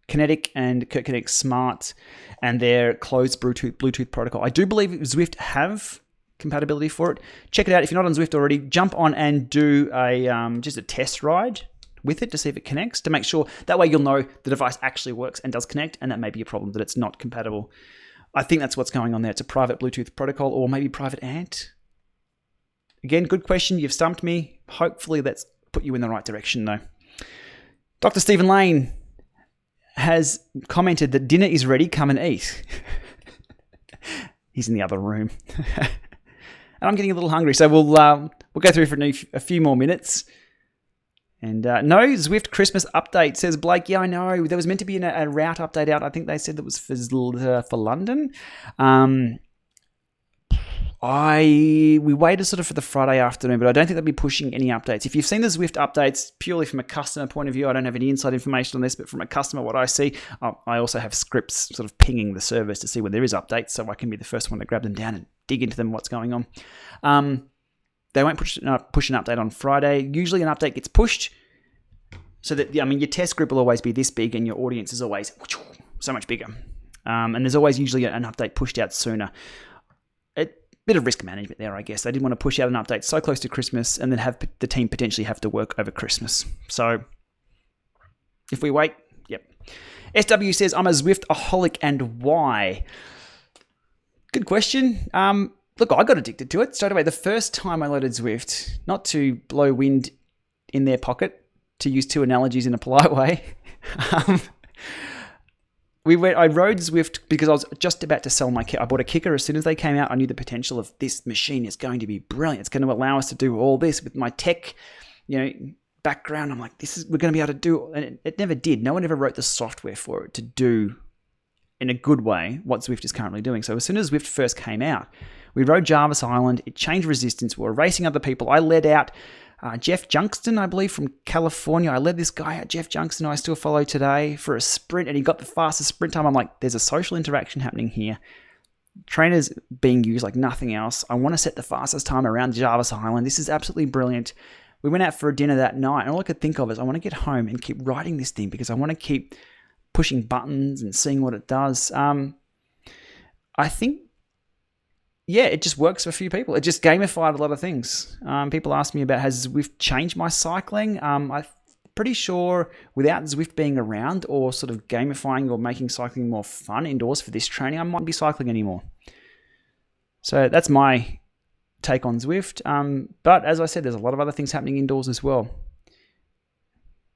Kinetic and Kinetic Smart and their closed Bluetooth protocol. I do believe Zwift have compatibility for it. Check it out. If you're not on Zwift already, jump on and do just a test ride with it to see if it connects, to make sure that way you'll know the device actually works and does connect, and that may be a problem that it's not compatible. I think that's what's going on there. It's a private Bluetooth protocol or maybe private ANT. Again, good question. You've stumped me. Hopefully that's put you in the right direction though. Dr. Stephen Lane has commented that dinner is ready. Come and eat. He's in the other room. And I'm getting a little hungry. So we'll go through for a few more minutes. And no Zwift Christmas update, says Blake. Yeah, I know. There was meant to be a route update out. I think they said that was for London. We waited sort of for the Friday afternoon, but I don't think they'll be pushing any updates. If you've seen the Zwift updates purely from a customer point of view, I don't have any inside information on this, but from a customer, what I see, I also have scripts sort of pinging the servers to see when there is updates, so I can be the first one to grab them down and dig into them, what's going on. They won't push an update on Friday. Usually an update gets pushed so that, your test group will always be this big and your audience is always so much bigger. And there's always usually an update pushed out sooner. A bit of risk management there, I guess. They didn't want to push out an update so close to Christmas and then have the team potentially have to work over Christmas. So if we wait, yep. SW says, I'm a Zwift-aholic, and why? Good question. Look, I got addicted to it straight away. The first time I loaded Zwift, not to blow wind in their pocket, to use two analogies in a polite way, I rode Zwift because I was just about to sell my kit. I bought a kicker as soon as they came out. I knew the potential of this machine is going to be brilliant. It's going to allow us to do all this with my tech, background. I'm like, we're going to be able to do, and it never did. No one ever wrote the software for it to do in a good way what Zwift is currently doing. So as soon as Zwift first came out, we rode Jarvis Island. It changed resistance. We were racing other people. I led out Jeff Junkston, I believe, from California. I led this guy out, Jeff Junkston, who I still follow today, for a sprint, and he got the fastest sprint time. I'm like, there's a social interaction happening here. Trainers being used like nothing else. I want to set the fastest time around Jarvis Island. This is absolutely brilliant. We went out for a dinner that night, and all I could think of is I want to get home and keep riding this thing because I want to keep pushing buttons and seeing what it does. I think, it just works for a few people. It just gamified a lot of things. People ask me about, has Zwift changed my cycling? I'm pretty sure without Zwift being around or sort of gamifying or making cycling more fun indoors for this training, I mightn't be cycling anymore. So that's my take on Zwift. But as I said, there's a lot of other things happening indoors as well.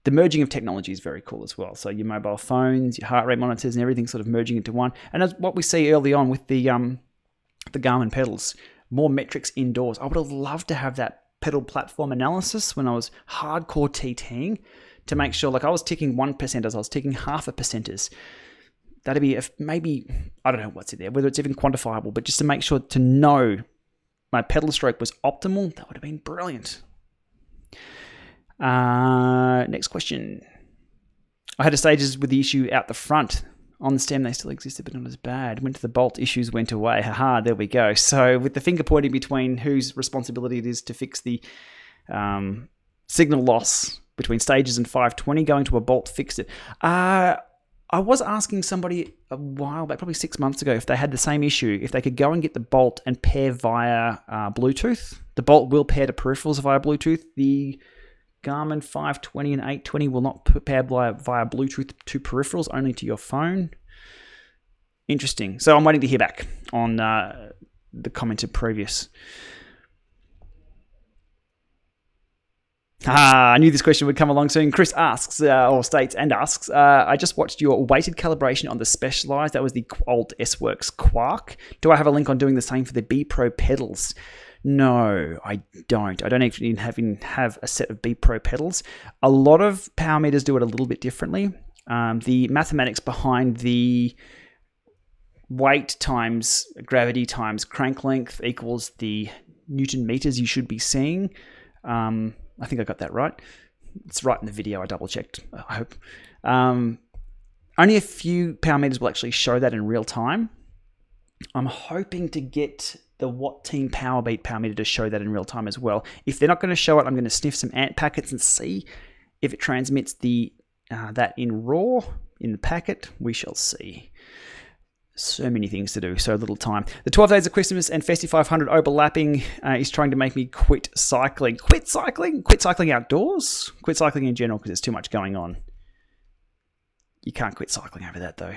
The merging of technology is very cool as well. So your mobile phones, your heart rate monitors, and everything sort of merging into one. And that's what we see early on with the Garmin pedals, more metrics indoors. I would have loved to have that pedal platform analysis when I was hardcore TTing to make sure, like I was ticking 1%ers, I was ticking 0.5%ers. That'd be maybe, I don't know what's in there, whether it's even quantifiable, but just to make sure to know my pedal stroke was optimal, that would have been brilliant. Next question. I had a stages with the issue out the front. On the stem, they still existed, but not as bad. Went to the bolt, issues went away. Haha, there we go. So with the finger pointing between whose responsibility it is to fix the signal loss between stages and 520, going to a bolt fixed it. I was asking somebody a while back, probably 6 months ago, if they had the same issue, if they could go and get the Bolt and pair via Bluetooth. The Bolt will pair to peripherals via Bluetooth. The Garmin 520 and 820 will not pair via Bluetooth to peripherals, only to your phone. Interesting. So I'm waiting to hear back on the commented previous. I knew this question would come along soon. Chris asks, or states and asks, I just watched your weighted calibration on the Specialized. That was the old S-Works Quark. Do I have a link on doing the same for the B Pro pedals? No, I don't. I don't even have a set of B Pro pedals. A lot of power meters do it a little bit differently. The mathematics behind the weight times gravity times crank length equals the Newton meters you should be seeing. I think I got that right. It's right in the video. I double checked, I hope. Only a few power meters will actually show that in real time. I'm hoping to get the Watt Team Powerbeat power meter to show that in real time as well. If they're not going to show it, I'm going to sniff some ANT packets and see if it transmits that in RAW in the packet. We shall see. So many things to do, so little time. The 12 Days of Christmas and Festive 500 overlapping is trying to make me quit cycling. Quit cycling? Quit cycling outdoors? Quit cycling in general because there's too much going on. You can't quit cycling over that though.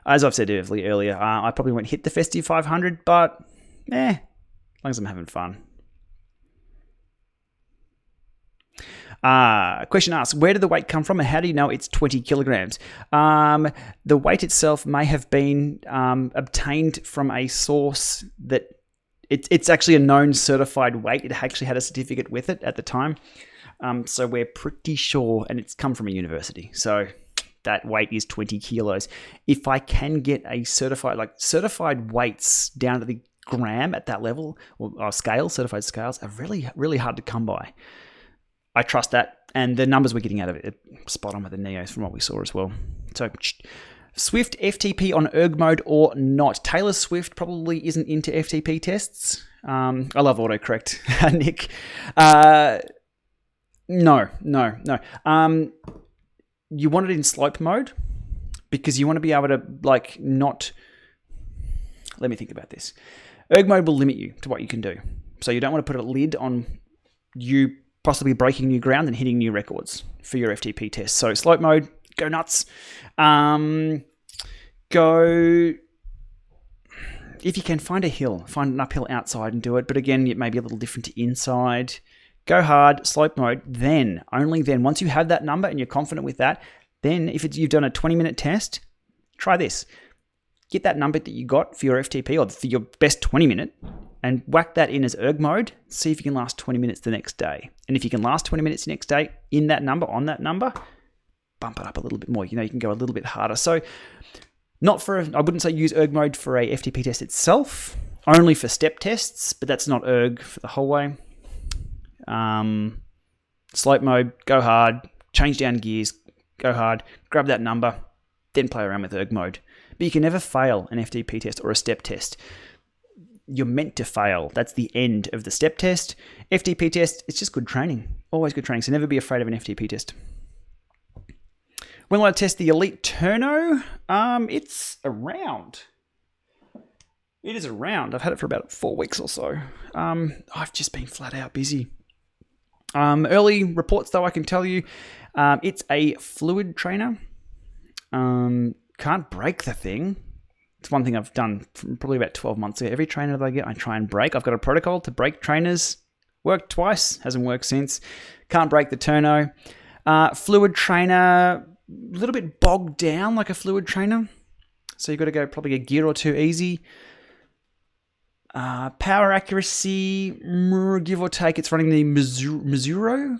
As I've said earlier, I probably won't hit the Festive 500, but as long as I'm having fun. Question asks, where did the weight come from and how do you know it's 20 kilograms? The weight itself may have been obtained from a source that it's actually a known certified weight. It actually had a certificate with it at the time. So we're pretty sure, and it's come from a university. So that weight is 20 kilos. If I can get a certified weights down to the gram at that level, or certified scales are really, really hard to come by. I trust that, and the numbers we're getting out of it are spot on with the Neos from what we saw as well. So, Swift FTP on erg mode or not? Taylor Swift probably isn't into FTP tests. I love autocorrect, Nick. No. You want it in slope mode because you want to be able to not. Let me think about this. Erg mode will limit you to what you can do, so you don't want to put a lid on you possibly breaking new ground and hitting new records for your FTP test. So slope mode, go nuts. Go, if you can, find an uphill outside and do it. But again, it may be a little different to inside. Go hard, slope mode. Then, only then, once you have that number and you're confident with that, then if you've done a 20-minute test, try this. Get that number that you got for your FTP or for your best 20-minute and whack that in as erg mode. See if you can last 20 minutes the next day. And if you can last 20 minutes the next day on that number, bump it up a little bit more. You can go a little bit harder. So I wouldn't say use erg mode for a FTP test itself, only for step tests, but that's not erg for the whole way. Slope mode, go hard, change down gears, go hard, grab that number, then play around with erg mode. But you can never fail an FTP test or a step test. You're meant to fail. That's the end of the step test. FTP test, it's just good training. Always good training, so never be afraid of an FTP test. When will I test the Elite Turno? It's around. It is around. I've had it for about 4 weeks or so. I've just been flat out busy. Early reports, though, I can tell you, it's a fluid trainer. Can't break the thing. It's one thing I've done probably about 12 months ago. Every trainer that I get, I try and break. I've got a protocol to break trainers. Worked twice, hasn't worked since. Can't break the Turno. Fluid trainer, a little bit bogged down like a fluid trainer. So you've got to go probably a gear or two easy. Power accuracy, give or take, it's running the Mizuno.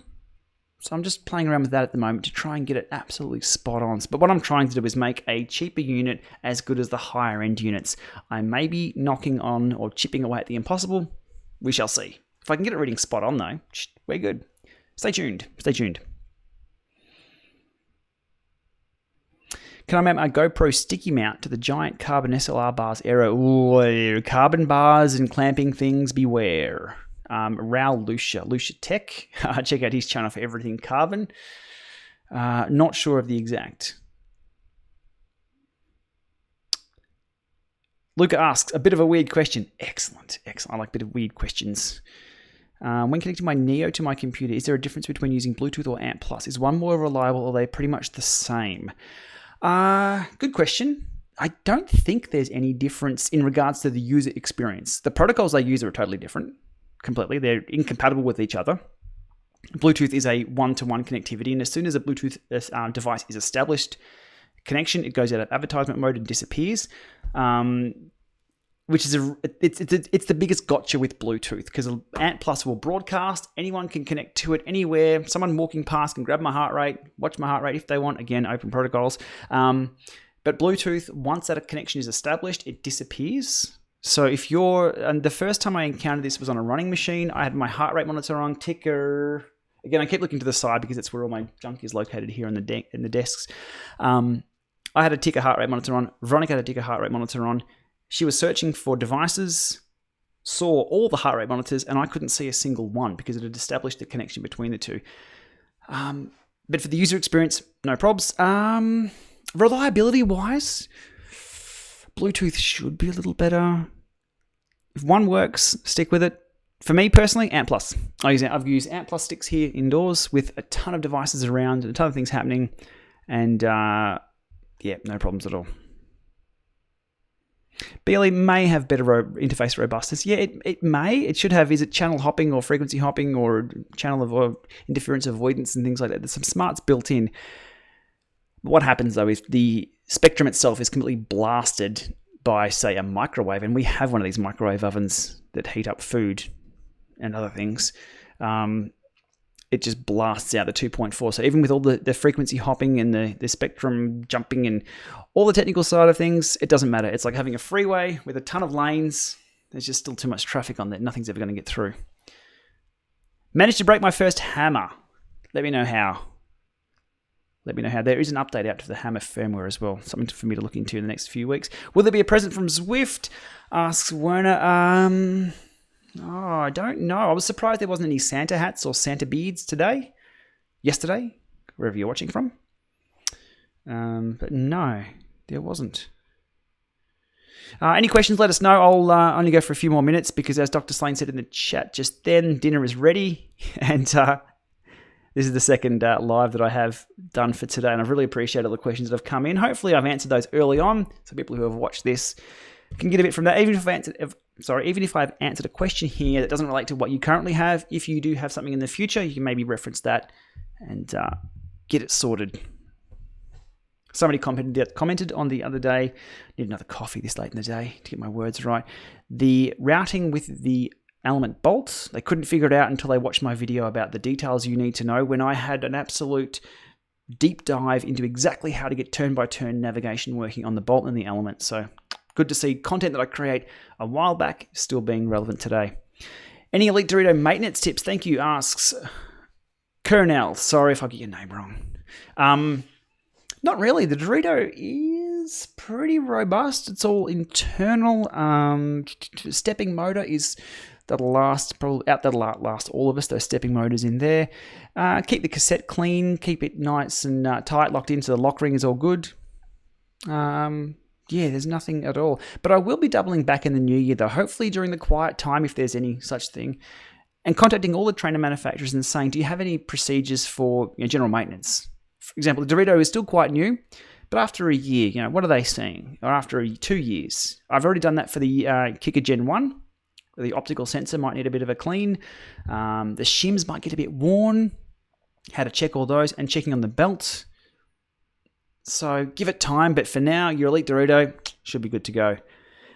So I'm just playing around with that at the moment to try and get it absolutely spot on. But what I'm trying to do is make a cheaper unit as good as the higher end units. I may be knocking on or chipping away at the impossible. We shall see. If I can get it reading spot on though, we're good. Stay tuned. Can I mount my GoPro sticky mount to the giant carbon SLR bars Aero? Ooh, carbon bars and clamping things, beware. Raul Lucia Tech. Check out his channel for everything carbon. Not sure of the exact. Luca asks, a bit of a weird question. Excellent. I like a bit of weird questions. When connecting my Neo to my computer, is there a difference between using Bluetooth or ANT+? Is one more reliable or are they pretty much the same? Good question. I don't think there's any difference in regards to the user experience. The protocols they use are totally different, completely. They're incompatible with each other. Bluetooth is a one-to-one connectivity, and as soon as a Bluetooth device is established connection, it goes out of advertisement mode and disappears. Which is it's the biggest gotcha with Bluetooth, because ANT+ will broadcast. Anyone can connect to it anywhere. Someone walking past can grab my heart rate, watch my heart rate if they want. Again, open protocols. But Bluetooth, once that connection is established, it disappears. So and the first time I encountered this was on a running machine. I had my heart rate monitor on, ticker. Again, I keep looking to the side because that's where all my junk is located here in the desks. I had a ticker heart rate monitor on. Veronica had a ticker heart rate monitor on. She was searching for devices, saw all the heart rate monitors, and I couldn't see a single one because it had established the connection between the two. But for the user experience, no probs. Reliability-wise, Bluetooth should be a little better. If one works, stick with it. For me personally, ANT+. I've used ANT+ sticks here indoors with a ton of devices around and a ton of things happening. And no problems at all. BLE may have better interface robustness. Yeah, it may. It should have, is it channel hopping or frequency hopping or channel interference avoidance and things like that. There's some smarts built in. What happens though is the spectrum itself is completely blasted by, say, a microwave, and we have one of these microwave ovens that heat up food and other things. It just blasts out the 2.4. So even with all the frequency hopping and the spectrum jumping and all the technical side of things, it doesn't matter. It's like having a freeway with a ton of lanes. There's just still too much traffic on there. Nothing's ever going to get through. Managed to break my first hammer. Let me know how. There is an update out to the hammer firmware as well. Something for me to look into in the next few weeks. Will there be a present from Zwift? Asks Werner. I don't know. I was surprised there wasn't any Santa hats or Santa beads yesterday, wherever you're watching from. But no, there wasn't. Any questions, let us know. I'll only go for a few more minutes because, as Dr. Slane said in the chat just then, dinner is ready. And this is the second live that I have done for today, and I've really appreciated all the questions that have come in. Hopefully I've answered those early on, so people who have watched this can get a bit from that. Even if I've answered a question here that doesn't relate to what you currently have, if you do have something in the future, you can maybe reference that and get it sorted. Somebody commented on the other day, need another coffee this late in the day to get my words right, the routing with the element bolts. They couldn't figure it out until they watched my video about the details you need to know, when I had an absolute deep dive into exactly how to get turn-by-turn navigation working on the bolt and the element. So good to see content that I create a while back still being relevant today. Any Elite Dorito maintenance tips? Thank you, asks Kernel. Sorry if I get your name wrong. Not really. The Dorito is pretty robust. It's all internal. Stepping motor that'll last all of us. Those stepping motors in there. Keep the cassette clean. Keep it nice and tight, locked in, so the lock ring is all good. There's nothing at all. But I will be doubling back in the new year, though. Hopefully during the quiet time, if there's any such thing, and contacting all the trainer manufacturers and saying, do you have any procedures for general maintenance? For example, the Dorito is still quite new, but after a year, what are they saying? Or after 2 years? I've already done that for the Kicker Gen 1. The optical sensor might need a bit of a clean. The shims might get a bit worn. How to check all those, and checking on the belt. So give it time, but for now, your Elite Dorito should be good to go.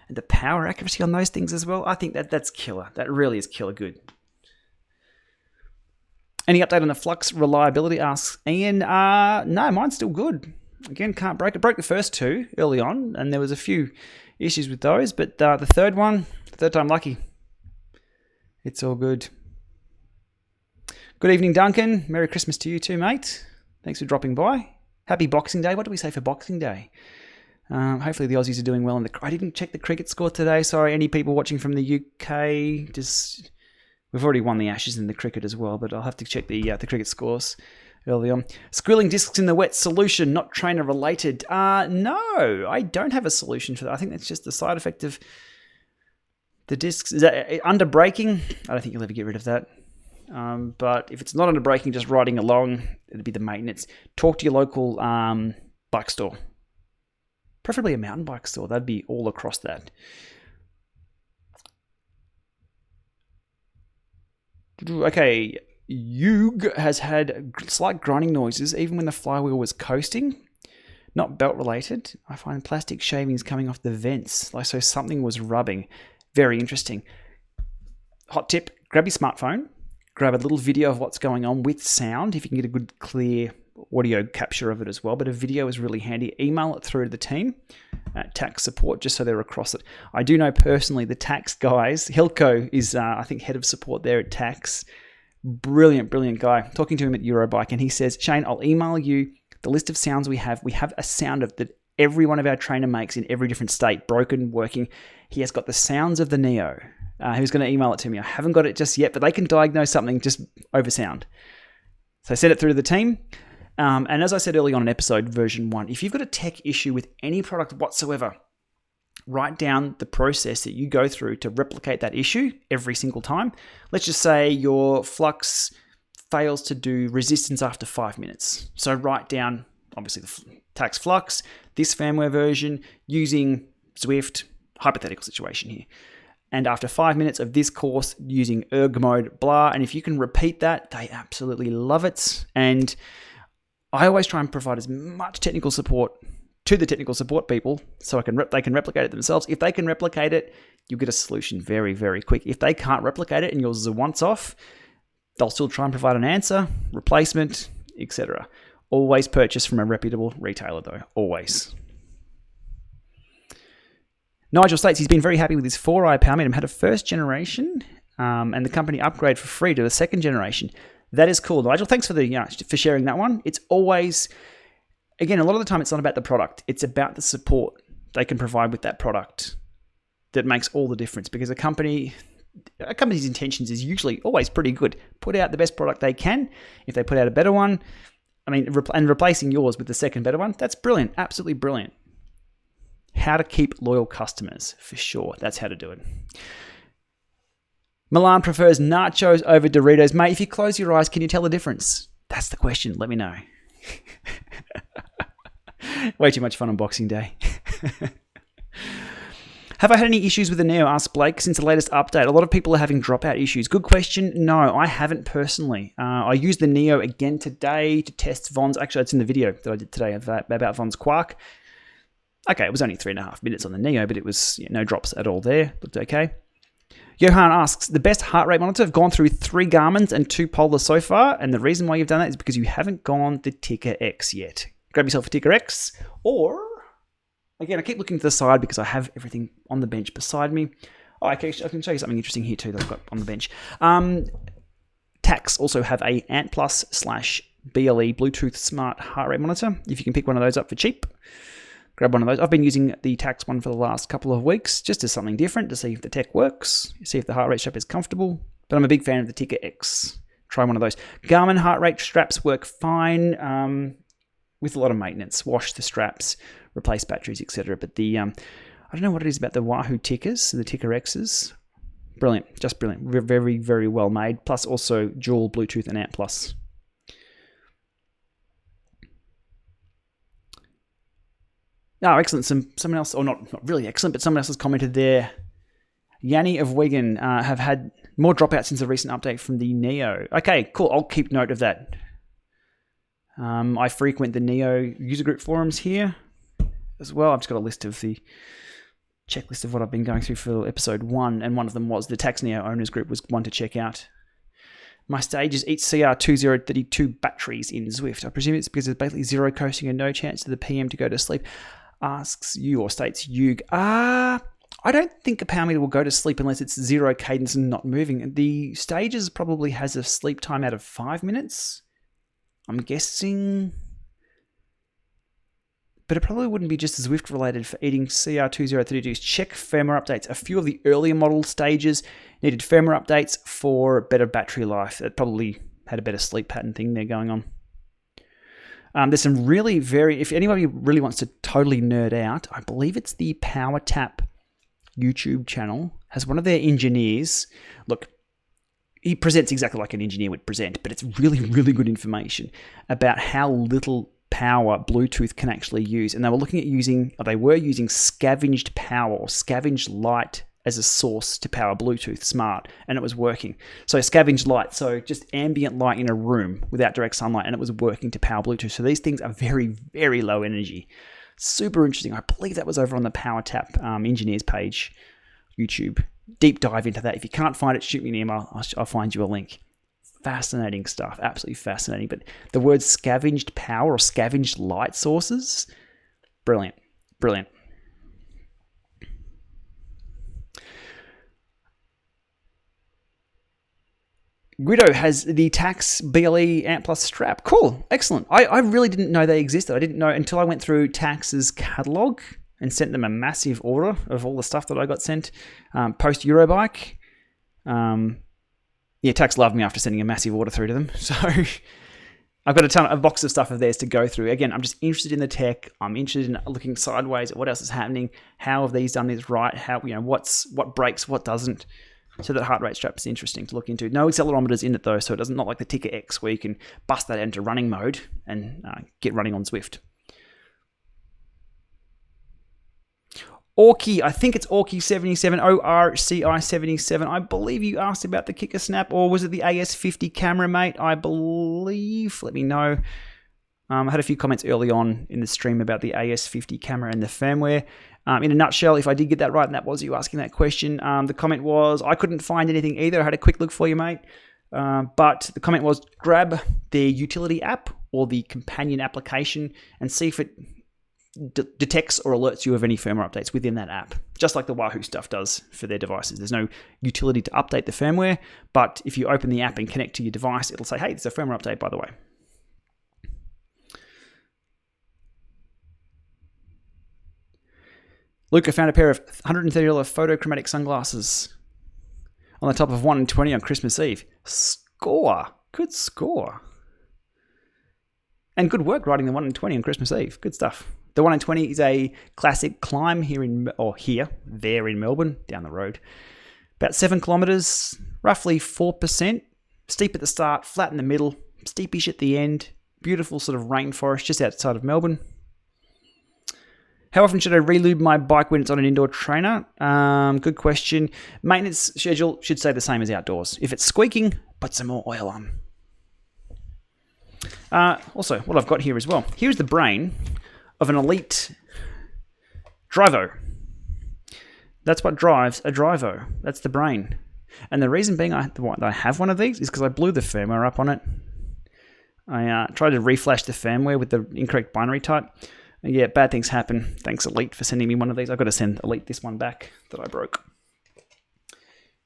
And the power accuracy on those things as well, I think that's killer. That really is killer good. Any update on the flux reliability, asks Ian. No, mine's still good. Again, can't break it. Broke the first two early on, and there was a few issues with those, but the third time lucky. It's all good. Good evening, Duncan. Merry Christmas to you too, mate. Thanks for dropping by. Happy Boxing Day. What do we say for Boxing Day? Hopefully the Aussies are doing well. I didn't check the cricket score today. Sorry, any people watching from the UK. We've already won the Ashes in the cricket as well, but I'll have to check the cricket scores. early on. Squealing discs in the wet, solution, not trainer related. No, I don't have a solution for that. I think that's just the side effect of the discs. Is that under braking? I don't think you'll ever get rid of that. But if it's not under braking, just riding along, it'd be the maintenance. Talk to your local bike store. Preferably a mountain bike store. That'd be all across that. Okay, Yug has had slight grinding noises even when the flywheel was coasting. Not belt related. I find plastic shavings coming off the vents, like so something was rubbing. Very interesting. Hot tip, grab your smartphone, grab a little video of what's going on with sound, if you can get a good clear audio capture of it as well, but a video is really handy. Email it through to the team at tax support just so they're across it. I do know personally the tax guys. Hilko is, I think, head of support there at tax. Brilliant, brilliant guy. Talking to him at Eurobike, and he says, Shane, I'll email you the list of sounds we have. We have a sound of that every one of our trainer makes in every different state, broken, working. He has got the sounds of the Neo. Who's going to email it to me? I haven't got it just yet, but they can diagnose something just over sound. So send it through to the team. And as I said early on in episode version 1, if you've got a tech issue with any product whatsoever, write down the process that you go through to replicate that issue every single time. Let's just say your flux fails to do resistance after 5 minutes. So write down, obviously, the tax flux, this firmware version, using Zwift, hypothetical situation here. And after 5 minutes of this course, using erg mode, blah. And if you can repeat that, they absolutely love it. And I always try and provide as much technical support to the technical support people so they can replicate it themselves. If they can replicate it, you'll get a solution very, very quick. If they can't replicate it and yours is a once-off, they'll still try and provide an answer, replacement, etc. Always purchase from a reputable retailer though, always. Nigel states he's been very happy with his 4i power meter. Had a first generation and the company upgrade for free to a second generation. That is cool. Nigel, thanks for sharing that one. It's always, again, a lot of the time it's not about the product. It's about the support they can provide with that product that makes all the difference, because a company's intentions is usually always pretty good. Put out the best product they can. If they put out a better one, and replacing yours with the second better one, that's brilliant. Absolutely brilliant. How to keep loyal customers, for sure. That's how to do it. Milan prefers nachos over Doritos. Mate, if you close your eyes, can you tell the difference? That's the question. Let me know. Way too much fun on Boxing Day. Have I had any issues with the Neo? Asked Blake since the latest update. A lot of people are having dropout issues. Good question. No, I haven't personally. I used the Neo again today to test Von's. Actually, it's in the video that I did today about Von's Quark. Okay, it was only 3.5 minutes on the Neo, but it was no drops at all there. Looked okay. Johan asks, the best heart rate monitor. I've gone through 3 Garmin's and 2 Polar so far, and the reason why you've done that is because you haven't gone the Ticker X yet. Grab yourself a Ticker X, or, again, I keep looking to the side because I have everything on the bench beside me. Oh, I can show you something interesting here too that I've got on the bench. Tax also have a Ant Plus / BLE Bluetooth smart heart rate monitor. If you can pick one of those up for cheap, grab one of those. I've been using the Tax one for the last couple of weeks just as something different to see if the tech works, see if the heart rate strap is comfortable. But I'm a big fan of the Ticker X. Try one of those. Garmin heart rate straps work fine with a lot of maintenance. Wash the straps, replace batteries, etc. But the I don't know what it is about the Wahoo Tickers, the Ticker X's. Brilliant, just brilliant. Very, very well made. Plus also dual Bluetooth and Ant Plus. Oh, excellent. Someone else, or not really excellent, but someone else has commented there. Yanni of Wigan have had more dropouts since the recent update from the Neo. Okay, cool. I'll keep note of that. I frequent the Neo user group forums here as well. I've just got a list of the checklist of what I've been going through for episode 1, and one of them was the Tax Neo owners group was one to check out. My stage is each CR2032 batteries in Zwift. I presume it's because there's basically zero coasting and no chance to the PM to go to sleep. Asks you, or states Yug. I don't think a power meter will go to sleep unless it's zero cadence and not moving. The stages probably has a sleep time out of 5 minutes, I'm guessing. But it probably wouldn't be just Zwift related for eating CR2032s. Check firmware updates. A few of the earlier model stages needed firmware updates for better battery life. It probably had a better sleep pattern thing there going on. There's some really if anybody really wants to totally nerd out, I believe it's the Power Tap YouTube channel, has one of their engineers. Look, he presents exactly like an engineer would present, but it's really, really good information about how little power Bluetooth can actually use. And they were using scavenged power or scavenged light as a source to power Bluetooth Smart, and it was working. So scavenged light, so just ambient light in a room without direct sunlight, and it was working to power Bluetooth. So these things are very, very low energy. Super interesting. I believe that was over on the Power Tap engineers page, YouTube. Deep dive into that. If you can't find it, shoot me an email. I'll find you a link. Fascinating stuff. Absolutely fascinating. But the word scavenged power or scavenged light sources, brilliant. Brilliant. Guido has the Tax BLE Amp Plus strap. Cool. Excellent. I really didn't know they existed. I didn't know until I went through Tax's catalog and sent them a massive order of all the stuff that I got sent post Eurobike. Tax loved me after sending a massive order through to them. So I've got a box of stuff of theirs to go through. Again, I'm just interested in the tech. I'm interested in looking sideways at what else is happening. How have these done this right? How, what breaks, what doesn't. So that heart rate strap is interesting to look into. No accelerometers in it though, so it doesn't not like the Ticker X where you can bust that into running mode and get running on Zwift. Orky, I think it's Orky77, ORCI77. I believe you asked about the Kicker Snap, or was it the AS50 camera, mate? I believe. Let me know. I had a few comments early on in the stream about the AS50 camera and the firmware. In a nutshell, if I did get that right, and that was you asking that question, the comment was, I couldn't find anything either. I had a quick look for you, mate. But the comment was, grab the utility app or the companion application and see if it detects or alerts you of any firmware updates within that app, just like the Wahoo stuff does for their devices. There's no utility to update the firmware, but if you open the app and connect to your device, it'll say, hey, there's a firmware update, by the way. Luke, I found a pair of $130 photochromatic sunglasses on the top of 1 in 20 on Christmas Eve. Score. Good score. And good work riding the 1 in 20 on Christmas Eve. Good stuff. The 1 in 20 is a classic climb there in Melbourne, down the road. About 7 kilometers, roughly 4%. Steep at the start, flat in the middle, steepish at the end. Beautiful sort of rainforest just outside of Melbourne. How often should I relube my bike when it's on an indoor trainer? Good question. Maintenance schedule should stay the same as outdoors. If it's squeaking, put some more oil on. Also, what I've got here as well. Here's the brain of an elite Drivo. That's what drives a Drivo. That's the brain. And the reason being I have one of these is because I blew the firmware up on it. I tried to reflash the firmware with the incorrect binary type. Yeah, bad things happen. Thanks, Elite, for sending me one of these. I've got to send Elite this one back that I broke.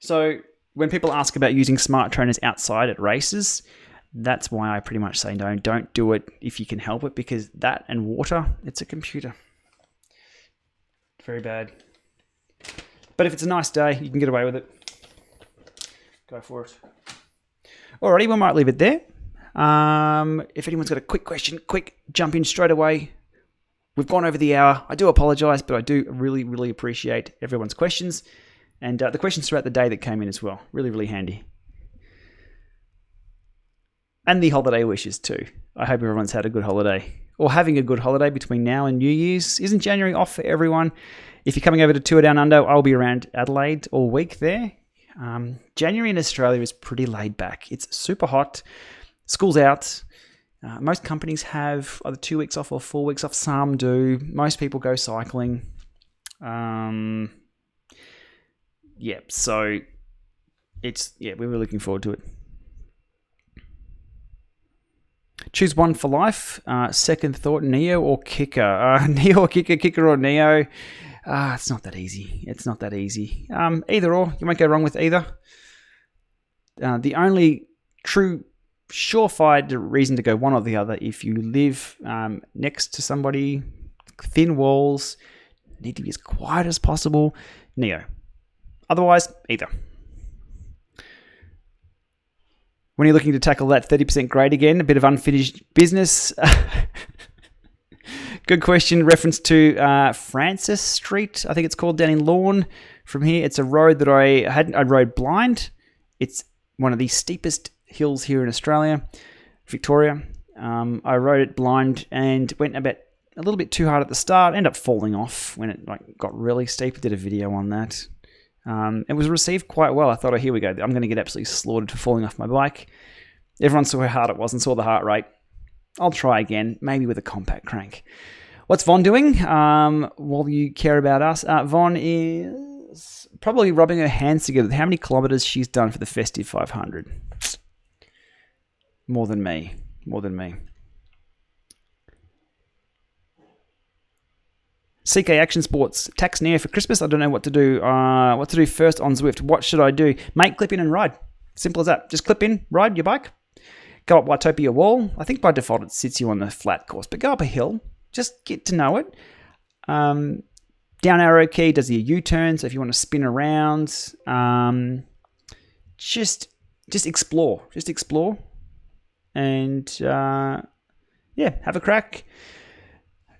So when people ask about using smart trainers outside at races, that's why I pretty much say no, don't do it if you can help it, because that and water, it's a computer. Very bad. But if it's a nice day, you can get away with it. Go for it. Alrighty, we might leave it there. If anyone's got a quick question, quick jump in straight away. We've gone over the hour. I do apologise, but I do really, really appreciate everyone's questions and the questions throughout the day that came in as well. Really, really handy. And the holiday wishes too. I hope everyone's had a good holiday or having a good holiday between now and New Year's. Isn't January off for everyone? If you're coming over to Tour Down Under, I'll be around Adelaide all week there. January in Australia is pretty laid back. It's super hot. School's out. Most companies have either 2 weeks off or 4 weeks off. Some do. Most people go cycling. So we were looking forward to it. Choose one for life. Second thought, Neo or Kicker? Neo or Kicker, Kicker or Neo? It's not that easy. Either or. You won't go wrong with either. The only true surefire reason to go one or the other, if you live next to somebody, thin walls, need to be as quiet as possible, Neo. Otherwise, either. When you're looking to tackle that 30% grade again, a bit of unfinished business. Good question. Reference to Francis Street, I think it's called, down in Lorne. From here, it's a road that I rode blind. It's one of the steepest hills here in Australia, Victoria. I rode it blind and went a little bit too hard at the start. Ended up falling off when it got really steep. I did a video on that. It was received quite well. I thought, oh, here we go. I'm going to get absolutely slaughtered for falling off my bike. Everyone saw how hard it was and saw the heart rate. I'll try again, maybe with a compact crank. What's Von doing while you care about us? Von is probably rubbing her hands together with how many kilometers she's done for the Festive 500. More than me. CK Action Sports, tax near for Christmas. I don't know what to do. What to do first on Zwift? What should I do? Mate, clip in and ride. Simple as that. Just clip in, ride your bike. Go up Watopia Wall. I think by default it sits you on the flat course, but go up a hill. Just get to know it. Down arrow key does your U-turn, so if you want to spin around, just explore. Just explore. And, have a crack.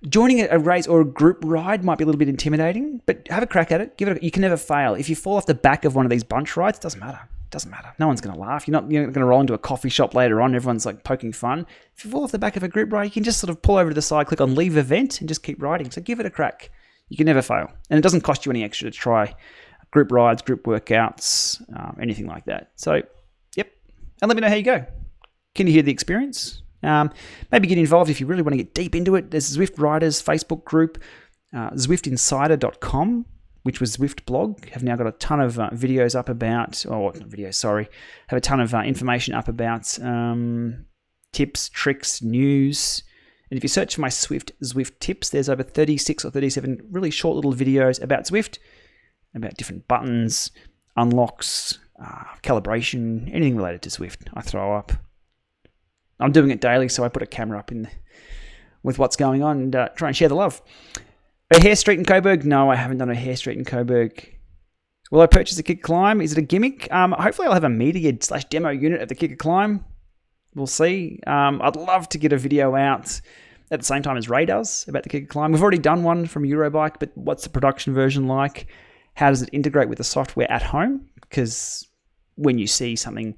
Joining a race or a group ride might be a little bit intimidating, but have a crack at it. You can never fail. If you fall off the back of one of these bunch rides, it doesn't matter. No one's going to laugh. You're not going to roll into a coffee shop later on. Everyone's poking fun. If you fall off the back of a group ride, you can just sort of pull over to the side, click on leave event, and just keep riding. So give it a crack. You can never fail. And it doesn't cost you any extra to try group rides, group workouts, anything like that. So, yep. And let me know how you go. Can you hear the experience? Maybe get involved if you really want to get deep into it. There's Zwift Riders Facebook group, zwiftinsider.com, which was Zwift blog, have now got a ton of videos up about, have a ton of information up about tips, tricks, news. And if you search for my Zwift tips, there's over 36 or 37 really short little videos about Zwift, about different buttons, unlocks, calibration, anything related to Zwift I throw up. I'm doing it daily, so I put a camera up with what's going on and try and share the love. O'Hare Street in Coburg? No, I haven't done O'Hare Street in Coburg. Will I purchase a Kicker Climb? Is it a gimmick? Hopefully I'll have a media/demo unit of the Kicker Climb. We'll see. I'd love to get a video out at the same time as Ray does about the Kicker Climb. We've already done one from Eurobike, but what's the production version like? How does it integrate with the software at home? Because when you see something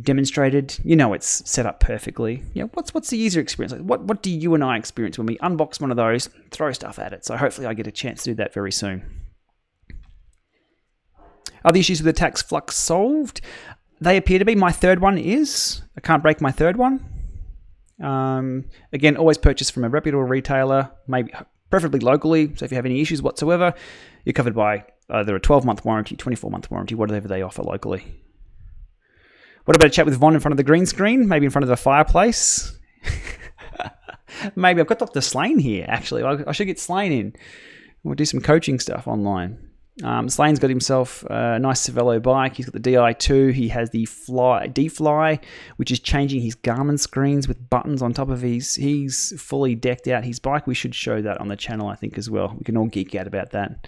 demonstrated, it's set up perfectly. What's the user experience like? What do you and I experience when we unbox one of those, throw stuff at it? So hopefully I get a chance to do that very soon. Are the issues with the tax flux solved? They appear to be. My third one is. I can't break my third one. Again, always purchase from a reputable retailer, maybe preferably locally. So if you have any issues whatsoever, you're covered by either a 12-month warranty, 24-month warranty, whatever they offer locally. What about a chat with Von in front of the green screen? Maybe in front of the fireplace? Maybe I've got Dr. Slane here, actually. I should get Slane in. We'll do some coaching stuff online. Slane's got himself a nice Cervelo bike. He's got the Di2. He has the D-Fly, which is changing his Garmin screens with buttons on top of his. He's fully decked out his bike. We should show that on the channel, I think, as well. We can all geek out about that.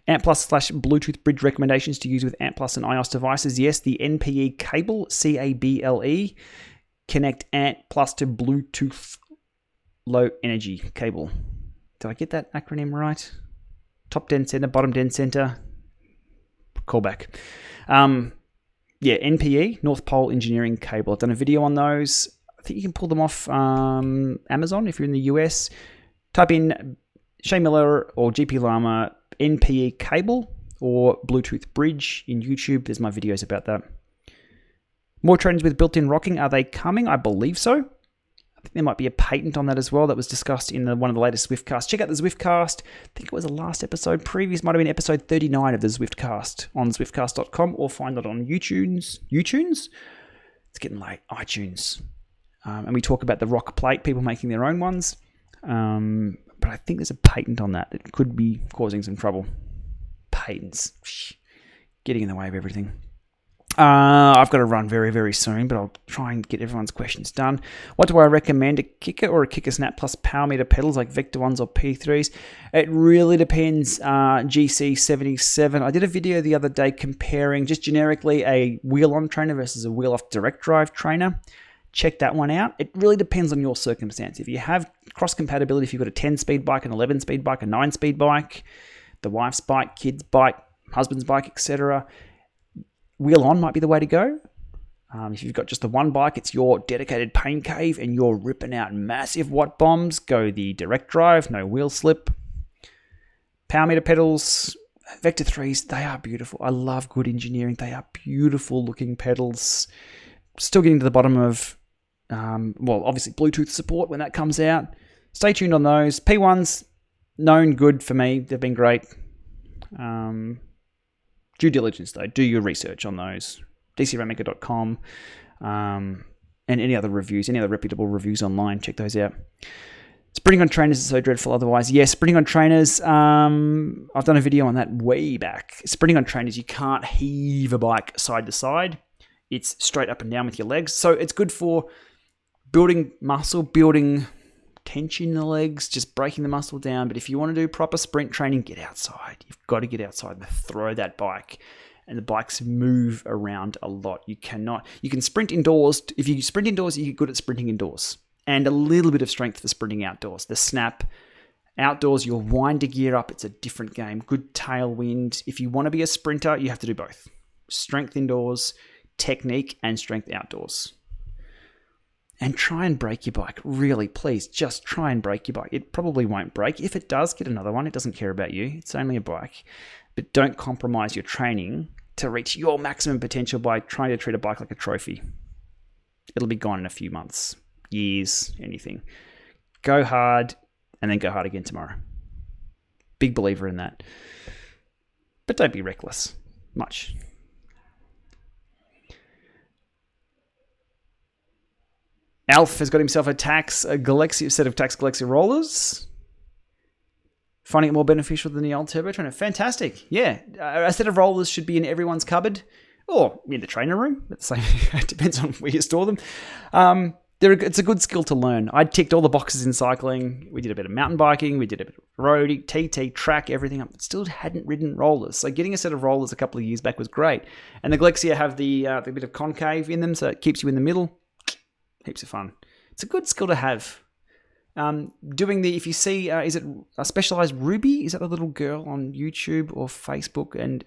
Ant Plus / Bluetooth bridge recommendations to use with Ant Plus and iOS devices. Yes, the NPE cable, CABLE, connect Ant Plus to Bluetooth low energy cable. Did I get that acronym right? Top dead center, bottom dead center. Callback. NPE, North Pole Engineering Cable. I've done a video on those. I think you can pull them off Amazon if you're in the US. Type in Shane Miller or GPLama NPE cable or Bluetooth bridge in YouTube. There's my videos about that. More trainers with built-in rocking. Are they coming? I believe so. I think there might be a patent on that as well that was discussed in one of the latest Zwiftcasts. Check out the Zwiftcast. I think it was the last episode. Previous might have been episode 39 of the Zwiftcast on zwiftcast.com or find it on YouTunes. It's getting late. iTunes. And we talk about the rock plate, people making their own ones. But I think there's a patent on that. It could be causing some trouble. Patents. Getting in the way of everything. I've got to run very, very soon, but I'll try and get everyone's questions done. What do I recommend? A kicker or a kicker snap plus power meter pedals like Vector 1s or P3s? It really depends. GC77. I did a video the other day comparing just generically a wheel-on trainer versus a wheel-off direct drive trainer. Check that one out. It really depends on your circumstance. If you have cross-compatibility, if you've got a 10-speed bike, an 11-speed bike, a 9-speed bike, the wife's bike, kid's bike, husband's bike, etc., wheel on might be the way to go. If you've got just the one bike, it's your dedicated pain cave and you're ripping out massive watt bombs, go the direct drive, no wheel slip. Power meter pedals, Vector 3s, they are beautiful. I love good engineering. They are beautiful looking pedals. Still getting to the bottom of, obviously Bluetooth support when that comes out. Stay tuned on those. P1s, known good for me. They've been great. Due diligence, though. Do your research on those. DCRainmaker.com and any other reviews, any other reputable reviews online. Check those out. Sprinting on trainers is so dreadful otherwise. Yes, sprinting on trainers. I've done a video on that way back. Sprinting on trainers, you can't heave a bike side to side. It's straight up and down with your legs. So it's good for building muscle, building tension in the legs, just breaking the muscle down. But if you want to do proper sprint training, get outside. You've got to get outside and throw that bike. And the bikes move around a lot. You can sprint indoors. If you sprint indoors, you get good at sprinting indoors. And a little bit of strength for sprinting outdoors. The snap, outdoors, you'll wind to gear up. It's a different game. Good tailwind. If you want to be a sprinter, you have to do both. Strength indoors, technique, and strength outdoors. And try and break your bike. Really, please, just try and break your bike. It probably won't break. If it does, get another one. It doesn't care about you. It's only a bike. But don't compromise your training to reach your maximum potential by trying to treat a bike like a trophy. It'll be gone in a few months, years, anything. Go hard, and then go hard again tomorrow. Big believer in that. But don't be reckless. Much. Alf has got himself a set of Tax Galaxy rollers. Finding it more beneficial than the old Turbo Trainer. Fantastic. Yeah. A set of rollers should be in everyone's cupboard or in the trainer room. It depends on where you store them. It's a good skill to learn. I ticked all the boxes in cycling. We did a bit of mountain biking. We did a bit of road, TT, track, everything. I still hadn't ridden rollers. So getting a set of rollers a couple of years back was great. And the Galaxia have the bit of concave in them, so it keeps you in the middle. Heaps of fun. It's a good skill to have. If you see, is it a Specialized Ruby? Is that the little girl on YouTube or Facebook and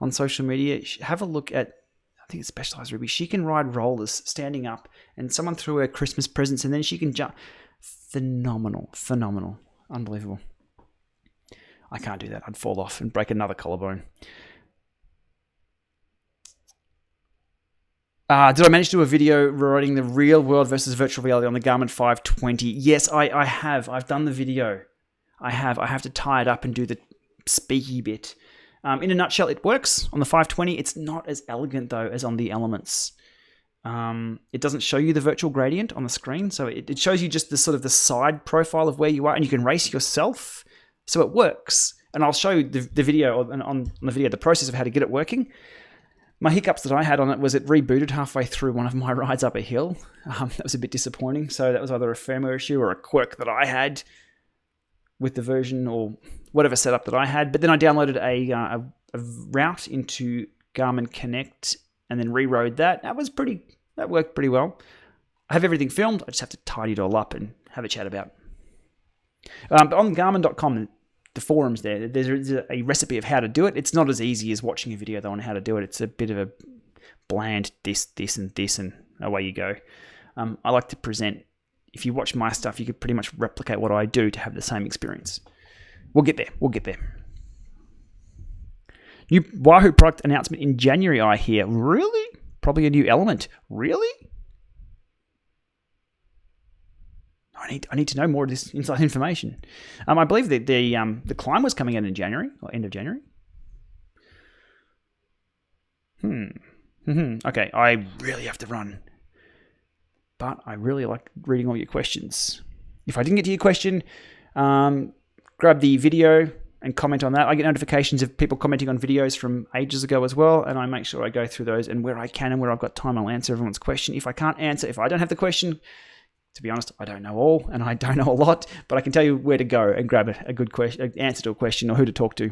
on social media? Have a look at, I think it's Specialized Ruby. She can ride rollers standing up and someone threw her Christmas presents and then she can jump. Phenomenal. Unbelievable. I can't do that. I'd fall off and break another collarbone. Did I manage to do a video riding the real world versus virtual reality on the Garmin 520? Yes, I have. I've done the video. I have to tie it up and do the speaky bit. In a nutshell, it works on the 520. It's not as elegant, though, as on the Elements. It doesn't show you the virtual gradient on the screen, so it shows you just the sort of the side profile of where you are, and you can race yourself, so it works. And I'll show you the video on the video, the process of how to get it working. My hiccups that I had on it was it rebooted halfway through one of my rides up a hill. That was a bit disappointing. So that was either a firmware issue or a quirk that I had with the version or whatever setup that I had. But then I downloaded a route into Garmin Connect and then rewrote that. That worked pretty well. I have everything filmed. I just have to tidy it all up and have a chat about. But on Garmin.com, the forums there's a recipe of how to do it. It's not as easy as watching a video though on how to do it. It's a bit of a bland this and this and away you go. I like to present, if you watch my stuff, you could pretty much replicate what I do to have the same experience. We'll get there. New Wahoo product announcement in January, I hear. Really? Probably a new Element. Really? I need to know more of this inside information. I believe that the Climb was coming out in January, or end of January. Okay, I really have to run. But I really like reading all your questions. If I didn't get to your question, grab the video and comment on that. I get notifications of people commenting on videos from ages ago as well, and I make sure I go through those, and where I can and where I've got time, I'll answer everyone's question. If I can't answer, if I don't have the question, to be honest, I don't know all, and I don't know a lot, but I can tell you where to go and grab a good question, an answer to a question, or who to talk to.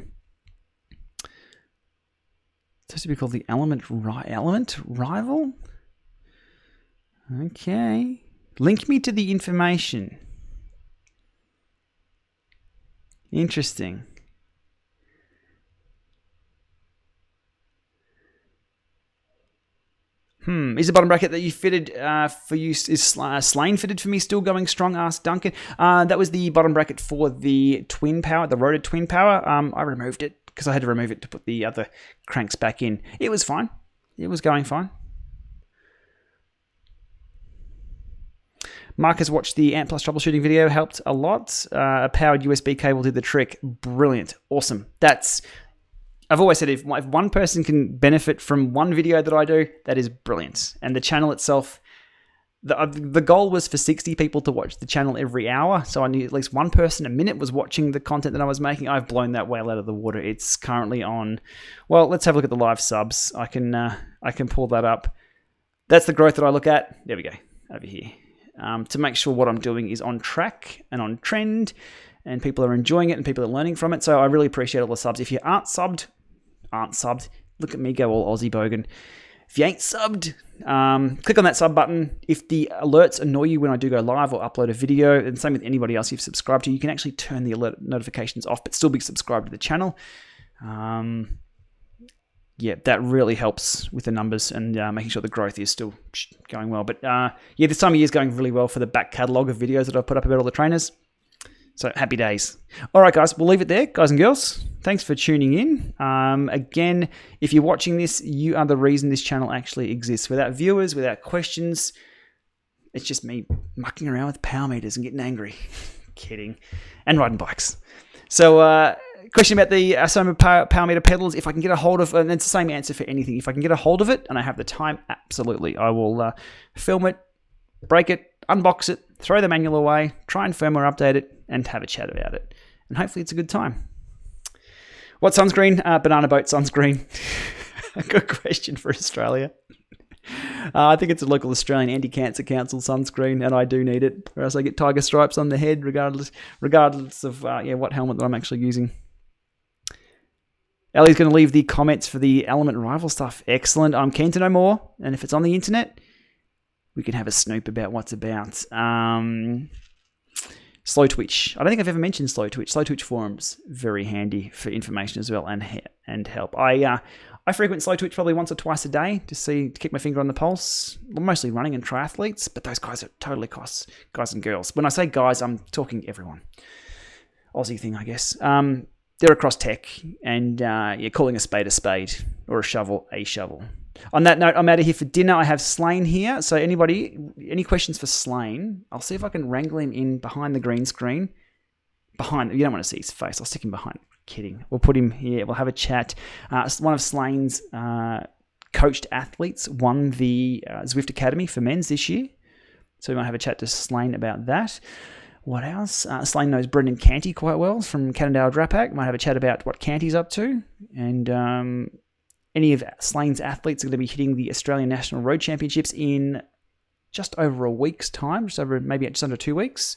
It's supposed to be called the Element Rival? Okay. Link me to the information. Interesting. Is the bottom bracket that you fitted for you, is Slane fitted for me still going strong? Asked Duncan. That was the bottom bracket for the twin power, the rotor twin power. I removed it because I had to remove it to put the other cranks back in. It was fine. It was going fine. Mark has watched the Ant Plus troubleshooting video, helped a lot. A powered USB cable did the trick. Brilliant. Awesome. I've always said if one person can benefit from one video that I do, that is brilliant. And the channel itself, the goal was for 60 people to watch the channel every hour. So I knew at least one person a minute was watching the content that I was making. I've blown that whale out of the water. It's currently on, well, let's have a look at the live subs. I can pull that up. That's the growth that I look at. There we go, over here. To make sure what I'm doing is on track and on trend, and people are enjoying it and people are learning from it. So I really appreciate all the subs. If you aren't subbed, look at me go all Aussie bogan. If you ain't subbed, click on that sub button. If the alerts annoy you when I do go live or upload a video, and same with anybody else you've subscribed to, you can actually turn the alert notifications off, but still be subscribed to the channel. Yeah, that really helps with the numbers and making sure the growth is still going well. But yeah, this time of year is going really well for the back catalogue of videos that I've put up about all the trainers. So happy days. All right, guys, we'll leave it there, guys and girls. Thanks for tuning in. Again, if you're watching this, you are the reason this channel actually exists. Without viewers, without questions, it's just me mucking around with power meters and getting angry. Kidding. And riding bikes. So, question about the Asoma power meter pedals. If I can get a hold of, and it's the same answer for anything. If I can get a hold of it and I have the time, absolutely. I will film it, break it, unbox it, throw the manual away, try and firmware update it, and have a chat about it. And hopefully it's a good time. What sunscreen? Banana boat sunscreen. A good question for Australia. I think it's a local Australian Anti-Cancer Council sunscreen, and I do need it, or else I get tiger stripes on the head, regardless of what helmet that I'm actually using. Ellie's going to leave the comments for the Element Rival stuff. Excellent. I'm keen to know more, and if it's on the internet, we can have a snoop about what's about. Slow Twitch. I don't think I've ever mentioned Slow Twitch. Slow Twitch forums, very handy for information as well and help. I frequent Slow Twitch probably once or twice a day to keep my finger on the pulse. Mostly running and triathletes, but those guys are totally guys and girls. When I say guys, I'm talking everyone. Aussie thing, I guess. They're across tech, and you're calling a spade or a shovel a shovel. On that note, I'm out of here for dinner. I have Slane here. So any questions for Slane? I'll see if I can wrangle him in behind the green screen. You don't want to see his face. I'll stick him behind. Kidding. We'll put him here. We'll have a chat. One of Slane's coached athletes won the Zwift Academy for men's this year. So we might have a chat to Slane about that. What else? Slane knows Brendan Canty quite well from Cannondale Drapac. Might have a chat about what Canty's up to. And any of Slane's athletes are going to be hitting the Australian National Road Championships in just over a week's time, just under 2 weeks.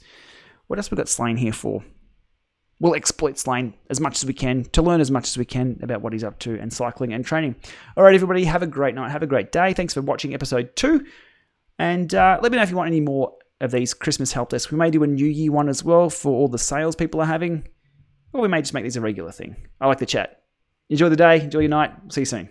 What else we got Slane here for? We'll exploit Slane as much as we can to learn as much as we can about what he's up to and cycling and training. All right, everybody, have a great night. Have a great day. Thanks for watching episode 2. And let me know if you want any more of these Christmas help desks. We may do a New Year one as well for all the sales people are having. Or we may just make these a regular thing. I like the chat. Enjoy the day. Enjoy your night. See you soon.